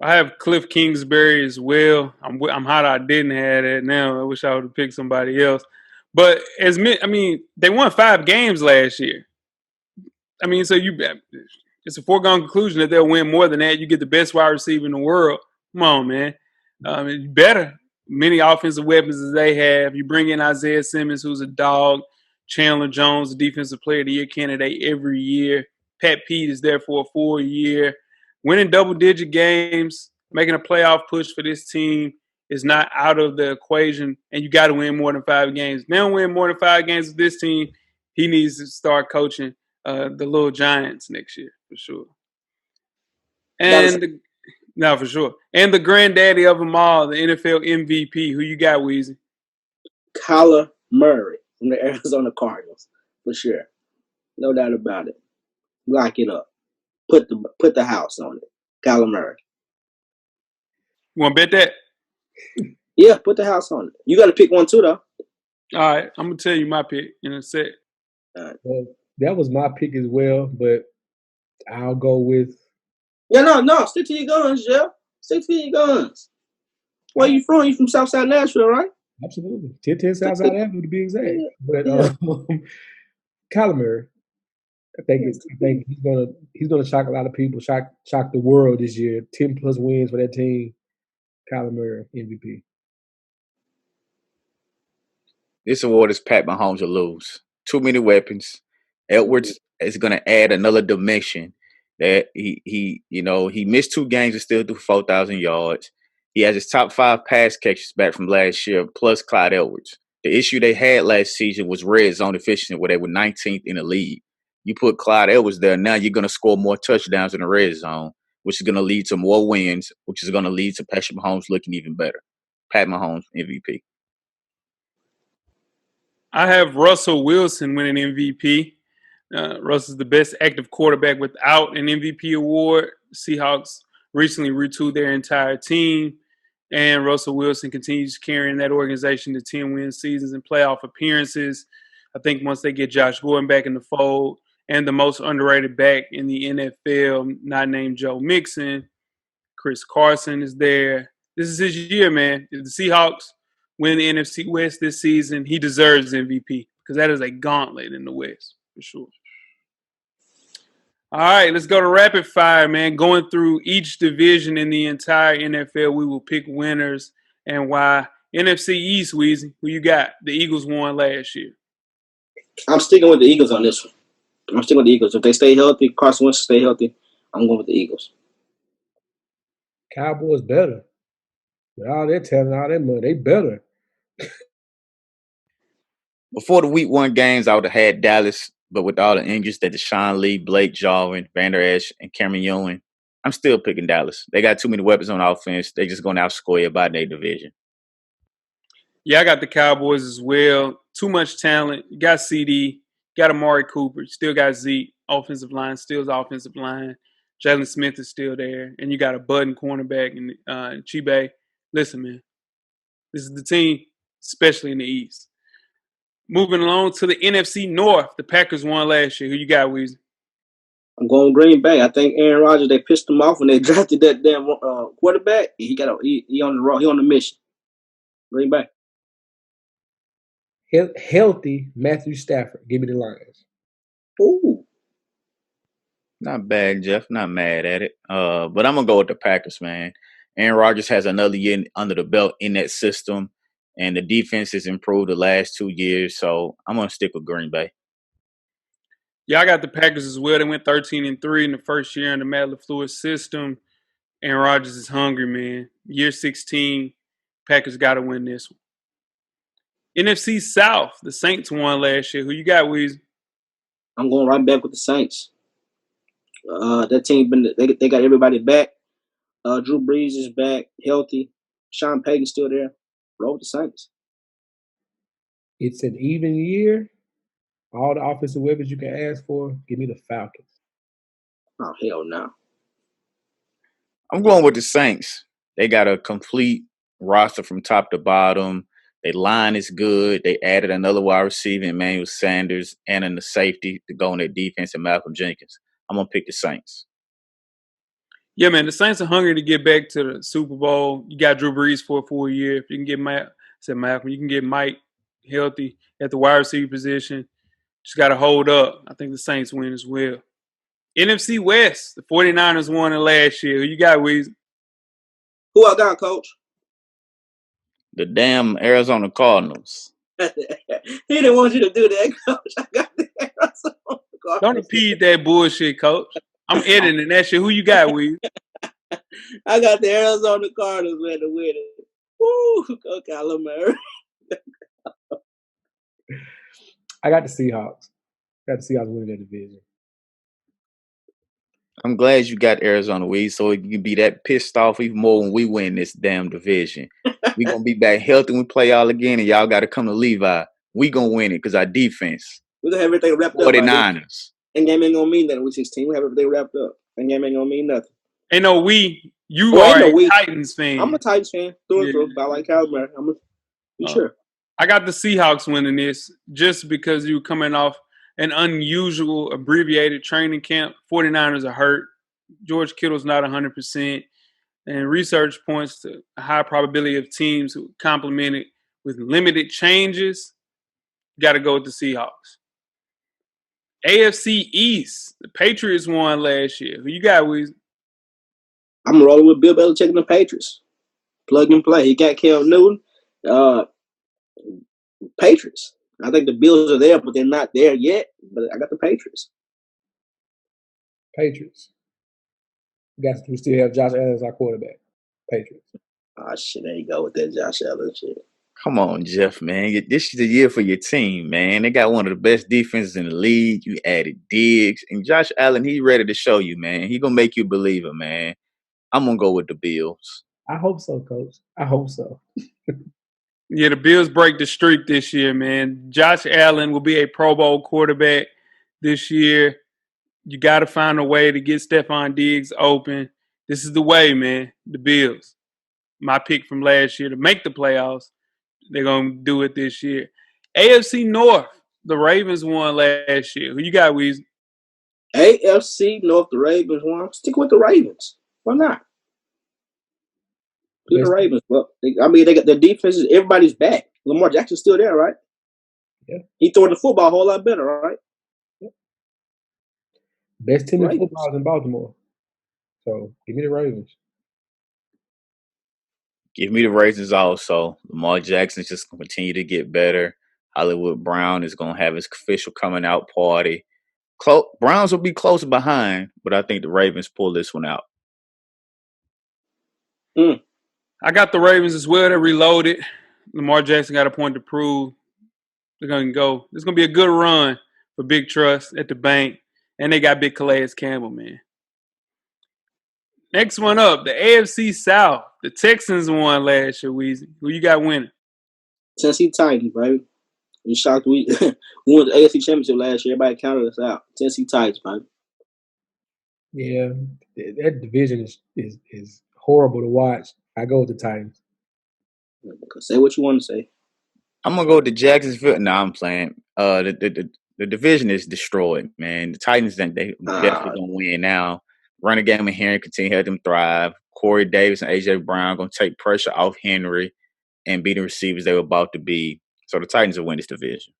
I have Cliff Kingsbury as well. I'm hot I didn't have that now. I wish I would have picked somebody else. But they won 5 games last year. So it's a foregone conclusion that they'll win more than that. You get the best wide receiver in the world. Come on, man. You better. Many offensive weapons as they have. You bring in Isaiah Simmons, who's a dog. Chandler Jones, the defensive player of the year candidate every year. Pat Pete is there for a full year. Winning double-digit games, making a playoff push for this team is not out of the equation, and you got to win more than 5 games. If they don't win more than 5 games with this team, he needs to start coaching the little Giants next year for sure. For sure. And the granddaddy of them all, the NFL MVP. Who you got, Weezy? Kyler Murray from the Arizona Cardinals, for sure. No doubt about it. Lock it up. Put the house on it. Kyler Murray. You want to bet that? Yeah, put the house on it. You got to pick one too, though. All right, I'm gonna tell you my pick in a sec. Right. Well, that was my pick as well, but I'll go with. Yeah, no, stick to your guns, Jeff. Stick to your guns. Where you from? You from Southside Nashville, right? Absolutely, 10 Southside Nashville to be exact. Yeah. But Kyler Murray, I think he's gonna shock a lot of people, shock the world this year. 10+ wins for that team. Kyler Murray, MVP. This award is Pat Mahomes will lose. Too many weapons. Edwards is going to add another dimension. That he missed 2 games and still threw 4,000 yards. He has his top 5 pass catches back from last year, plus Clyde Edwards. The issue they had last season was red zone efficiency, where they were 19th in the league. You put Clyde Edwards there, now you're going to score more touchdowns in the red zone, which is going to lead to more wins, which is going to lead to Patrick Mahomes looking even better. Pat Mahomes, MVP. I have Russell Wilson winning MVP. Russell's the best active quarterback without an MVP award. Seahawks recently retooled their entire team, and Russell Wilson continues carrying that organization to 10-win seasons and playoff appearances. I think once they get Josh Gordon back in the fold and the most underrated back in the NFL, not named Joe Mixon, Chris Carson is there. This is his year, man. If the Seahawks win the NFC West this season, he deserves MVP because that is a gauntlet in the West for sure. All right, let's go to rapid fire, man. Going through each division in the entire NFL, we will pick winners and why. NFC East, Weezy, who you got? The Eagles won last year. I'm sticking with the Eagles on this one. I'm sticking with the Eagles. If they stay healthy, Carson Wentz stay healthy, I'm going with the Eagles. Cowboys better. With all their talent, all their money, they better. Before the week 1 games, I would have had Dallas, but with all the injuries that Deshaun Lee, Blake Jarwin, Van Der Esch, and Cameron Ewing, I'm still picking Dallas. They got too many weapons on offense. They're just going to outscore everybody in their division. Yeah, I got the Cowboys as well. Too much talent. You got CD, got Amari Cooper, still got Zeke, offensive line, still is offensive line. Jalen Smith is still there. And you got a budding cornerback in Chibe. Listen, man, this is the team, especially in the East. Moving along to the NFC North, the Packers won last year. Who you got, Weezy? I'm going Green Bay. I think Aaron Rodgers, they pissed him off when they drafted that damn quarterback. He on the road. He on the mission. Green Bay. Healthy Matthew Stafford. Give me the Lions. Ooh. Not bad, Jeff. Not mad at it. But I'm going to go with the Packers, man. Aaron Rodgers has another year under the belt in that system, and the defense has improved the last 2 years, so I'm going to stick with Green Bay. Yeah, I got the Packers as well. They went 13-3 in the first year in the Matt LaFleur system. Aaron Rodgers is hungry, man. Year 16, Packers got to win this one. NFC South, the Saints won last year. Who you got, Weezy? I'm going right back with the Saints. That team they got everybody back. Drew Brees is back, healthy. Sean Payton's still there. Roll with the Saints. It's an even year. All the offensive weapons you can ask for. Give me the Falcons. Oh, hell no. I'm going with the Saints. They got a complete roster from top to bottom. Their line is good. They added another wide receiver, Emmanuel Sanders, and in the safety to go on their defense and Malcolm Jenkins. I'm going to pick the Saints. Yeah, man, the Saints are hungry to get back to the Super Bowl. You got Drew Brees for a full year. If you can get Malcolm, you can get Mike healthy at the wide receiver position. Just got to hold up. I think the Saints win as well. NFC West, the 49ers won it last year. Who you got, Weezy? Who I got, Coach? The damn Arizona Cardinals. He didn't want you to do that, Coach. I got the Arizona Cardinals. Don't repeat that bullshit, Coach. I'm editing that shit. Who you got, Weezy? I got the Arizona Cardinals, man, to win it. Woo! Okay, I love my I got the Seahawks. Got the Seahawks winning that division. I'm glad you got Arizona, Weezy, so you can be that pissed off even more when we win this damn division. We're going to be back healthy when we play y'all again, and y'all got to come to Levi. We going to win it because our defense. We're going to have everything wrapped 49ers. up. And game ain't going to mean nothing. Week 16, we have everything wrapped up. And game ain't going to mean nothing. Ain't no we. You are a Titans fan. I'm a Titans fan through and through. I like Cowboys. I'm sure. I got the Seahawks winning this just because you were coming off an unusual abbreviated training camp. 49ers are hurt. George Kittle's not 100%. And research points to a high probability of teams who complemented with limited changes. Got to go with the Seahawks. AFC East. The Patriots won last year. Who you got, Weezy? I'm rolling with Bill Belichick and the Patriots. Plug and play. He got Cam Newton. Patriots. I think the Bills are there, but they're not there yet. But I got the Patriots. Patriots. We still have Josh Allen as our quarterback. Patriots. Oh shit, there you go with that Josh Allen shit. Come on, Jeff, man. This is the year for your team, man. They got one of the best defenses in the league. You added Diggs. And Josh Allen, he's ready to show you, man. He going to make you a believer, man. I'm going to go with the Bills. I hope so, Coach. I hope so. Yeah, the Bills break the streak this year, man. Josh Allen will be a Pro Bowl quarterback this year. You got to find a way to get Stephon Diggs open. This is the way, man. The Bills. My pick from last year to make the playoffs. They're going to do it this year. AFC North. The Ravens won last year. Who you got, Weezy? AFC North, the Ravens won. Stick with the Ravens. Why not? The Ravens. Well, they got their defenses. Everybody's back. Lamar Jackson's still there, right? Yeah. He throwing the football a whole lot better, right? Yeah. Best team in football is in Baltimore. So give me the Ravens. Give me the Ravens also. Lamar Jackson's just going to continue to get better. Hollywood Brown is going to have his official coming out party. Browns will be close behind, but I think the Ravens pull this one out. I got the Ravens as well. They're reloaded. Lamar Jackson got a point to prove. They're going to go. It's going to be a good run for Big Trust at the bank. And they got Big Calais Campbell, man. Next one up, the AFC South. The Texans won last year, Weezy. Who you got winning? Tennessee Titans, baby. You shocked we won the AFC Championship last year. Everybody counted us out. Tennessee Titans, baby. Yeah, that division is horrible to watch. I go with the Titans. Say what you want to say. I'm gonna go with the Jacksonville. No, I'm playing. The division is destroyed, man. The Titans, they definitely gonna win now. Running game and Henry continue to help them thrive. Corey Davis and AJ Brown gonna take pressure off Henry and be the receivers they were about to be. So the Titans will win this division.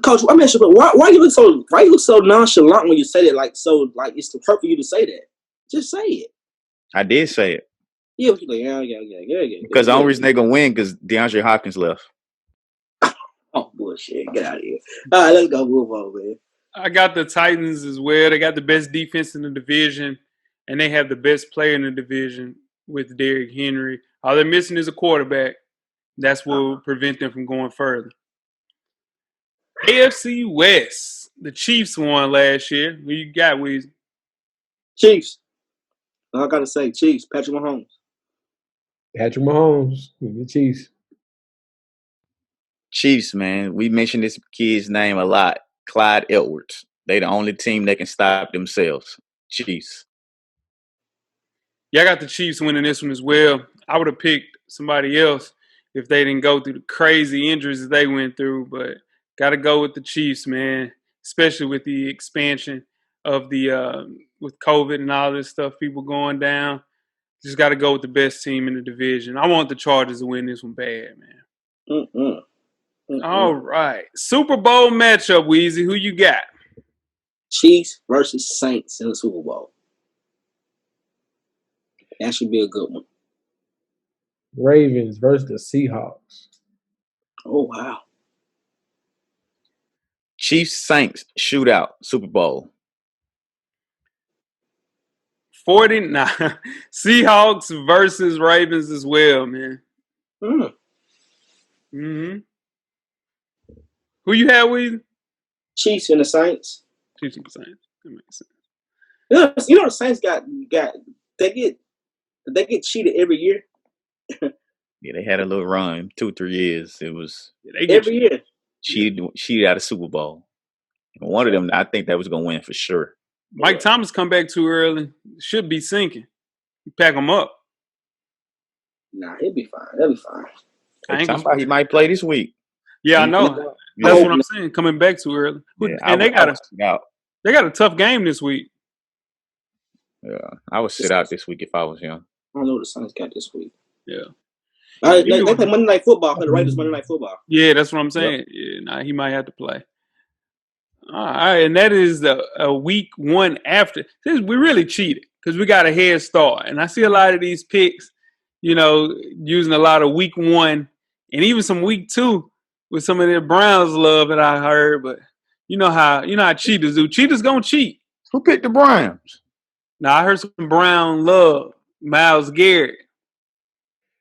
Coach, I'm asking, but why you look so nonchalant when you say that? Like it's hurt for you to say that. Just say it. I did say it. Yeah, yeah. Because the only reason they're gonna win because DeAndre Hopkins left. Oh bullshit! Get out of here. All right, let's go move on, man. I got the Titans as well. They got the best defense in the division, and they have the best player in the division with Derrick Henry. All they're missing is a quarterback. That's what will prevent them from going further. AFC West. The Chiefs won last year. Who you got, Weezy? Chiefs. I got to say, Chiefs. Patrick Mahomes. The Chiefs. Chiefs, man. We mentioned this kid's name a lot. Clyde Edwards. They the only team that can stop themselves. Chiefs. Yeah, I got the Chiefs winning this one as well. I would have picked somebody else if they didn't go through the crazy injuries that they went through, but got to go with the Chiefs, man, especially with the expansion of the with COVID and all this stuff, people going down. Just got to go with the best team in the division. I want the Chargers to win this one bad, man. All right. Super Bowl matchup, Weezy. Who you got? Chiefs versus Saints in the Super Bowl. That should be a good one. Ravens versus the Seahawks. Oh, wow. Chiefs Saints shootout Super Bowl. 49 Seahawks versus Ravens as well, man. Who you have with? Chiefs and the Saints. Chiefs and the Saints. That makes sense. You know the Saints they get cheated every year. Yeah, they had a little run, 2-3 years. It was every year cheated out of Super Bowl. And one of them, I think that was gonna win for sure. Mike Thomas come back too early. Should be sinking. Pack him up. Nah, he'll be fine. He'll be fine. Somebody might play this week. Yeah, I know. That's what I'm saying. Coming back too early. Yeah, and they got a tough game this week. Yeah, I would sit out this week if I was him. I don't know what the Suns got this week. Yeah. They play Monday Night Football. The Raiders Monday Night Football. Yeah, that's what I'm saying. Yep. Yeah, he might have to play. All right, and that is a week one after. We really cheated because we got a head start. And I see a lot of these picks, using a lot of week one and even some week two with some of their Browns love that I heard. But you know how cheaters do. Cheaters gonna cheat. Who picked the Browns? Now I heard some Brown love. Myles Garrett.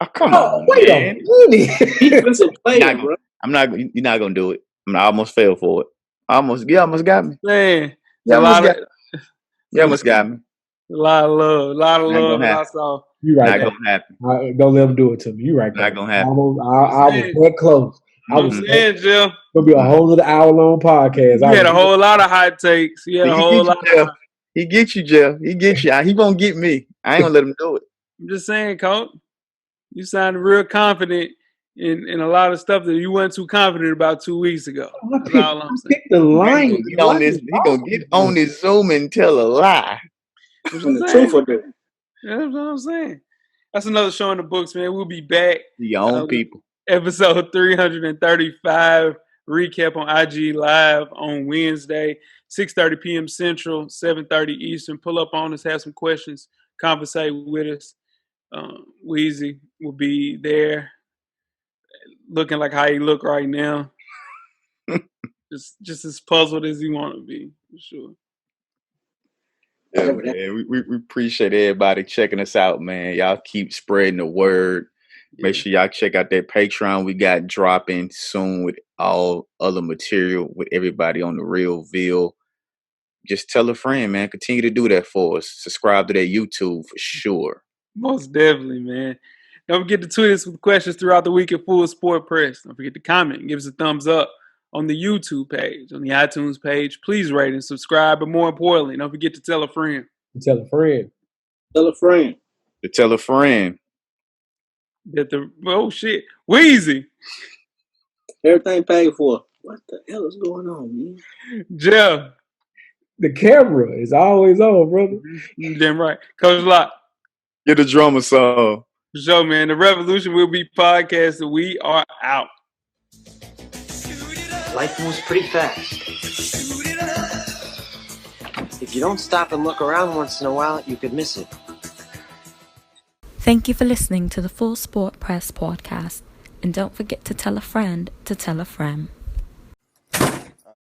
Oh, come on, wait man. a minute. Defensive player, bro. You're not gonna do it. I almost fell for it. You almost got me. Man, You almost got me. A lot of love. A lot of Not love gonna that I happen. saw. You right. Not gonna happen. Don't let them do it to me. You right. Not gonna happen. I was that close. I'm saying, Jeff. It'll be a whole other hour-long podcast. You had a whole lot of hot takes. You had a whole lot. He get you, Jeff. He get you. He won't get me. I ain't gonna let him do it. I'm just saying, Coach. You sounded real confident in a lot of stuff that you weren't too confident about 2 weeks ago. That's all I'm saying. The line. He gonna get on this Zoom and tell a lie. That's what I'm saying. That's another show in the books, man. We'll be back. Your own people. Episode 335 recap on IG Live on Wednesday, 6:30 p.m. Central, 7:30 Eastern. Pull up on us, have some questions, conversate with us. Weezy will be there, looking like how he look right now. just as puzzled as he want to be, for sure. Yeah, man. We appreciate everybody checking us out, man. Y'all keep spreading the word. Make sure y'all check out that Patreon we got dropping soon with all other material with everybody on the Real Veal. Just tell a friend, man. Continue to do that for us. Subscribe to that YouTube for sure. Most definitely, man. Don't forget to tweet us with questions throughout the week at Full Sport Press. Don't forget to comment and give us a thumbs up on the YouTube page, on the iTunes page. Please rate and subscribe. But more importantly, don't forget to tell a friend. Tell a friend. Tell a friend. To tell a friend. Shit. Weezy. Everything paid for. What the hell is going on, man? Jeff. The camera is always on, brother. You damn right. Coach Locke. Get the drummer song. For sure, man. The Revolution Will Be podcasted. We are out. Life moves pretty fast. If you don't stop and look around once in a while, you could miss it. Thank you for listening to the Full Sport Press podcast. And don't forget to tell a friend to tell a friend.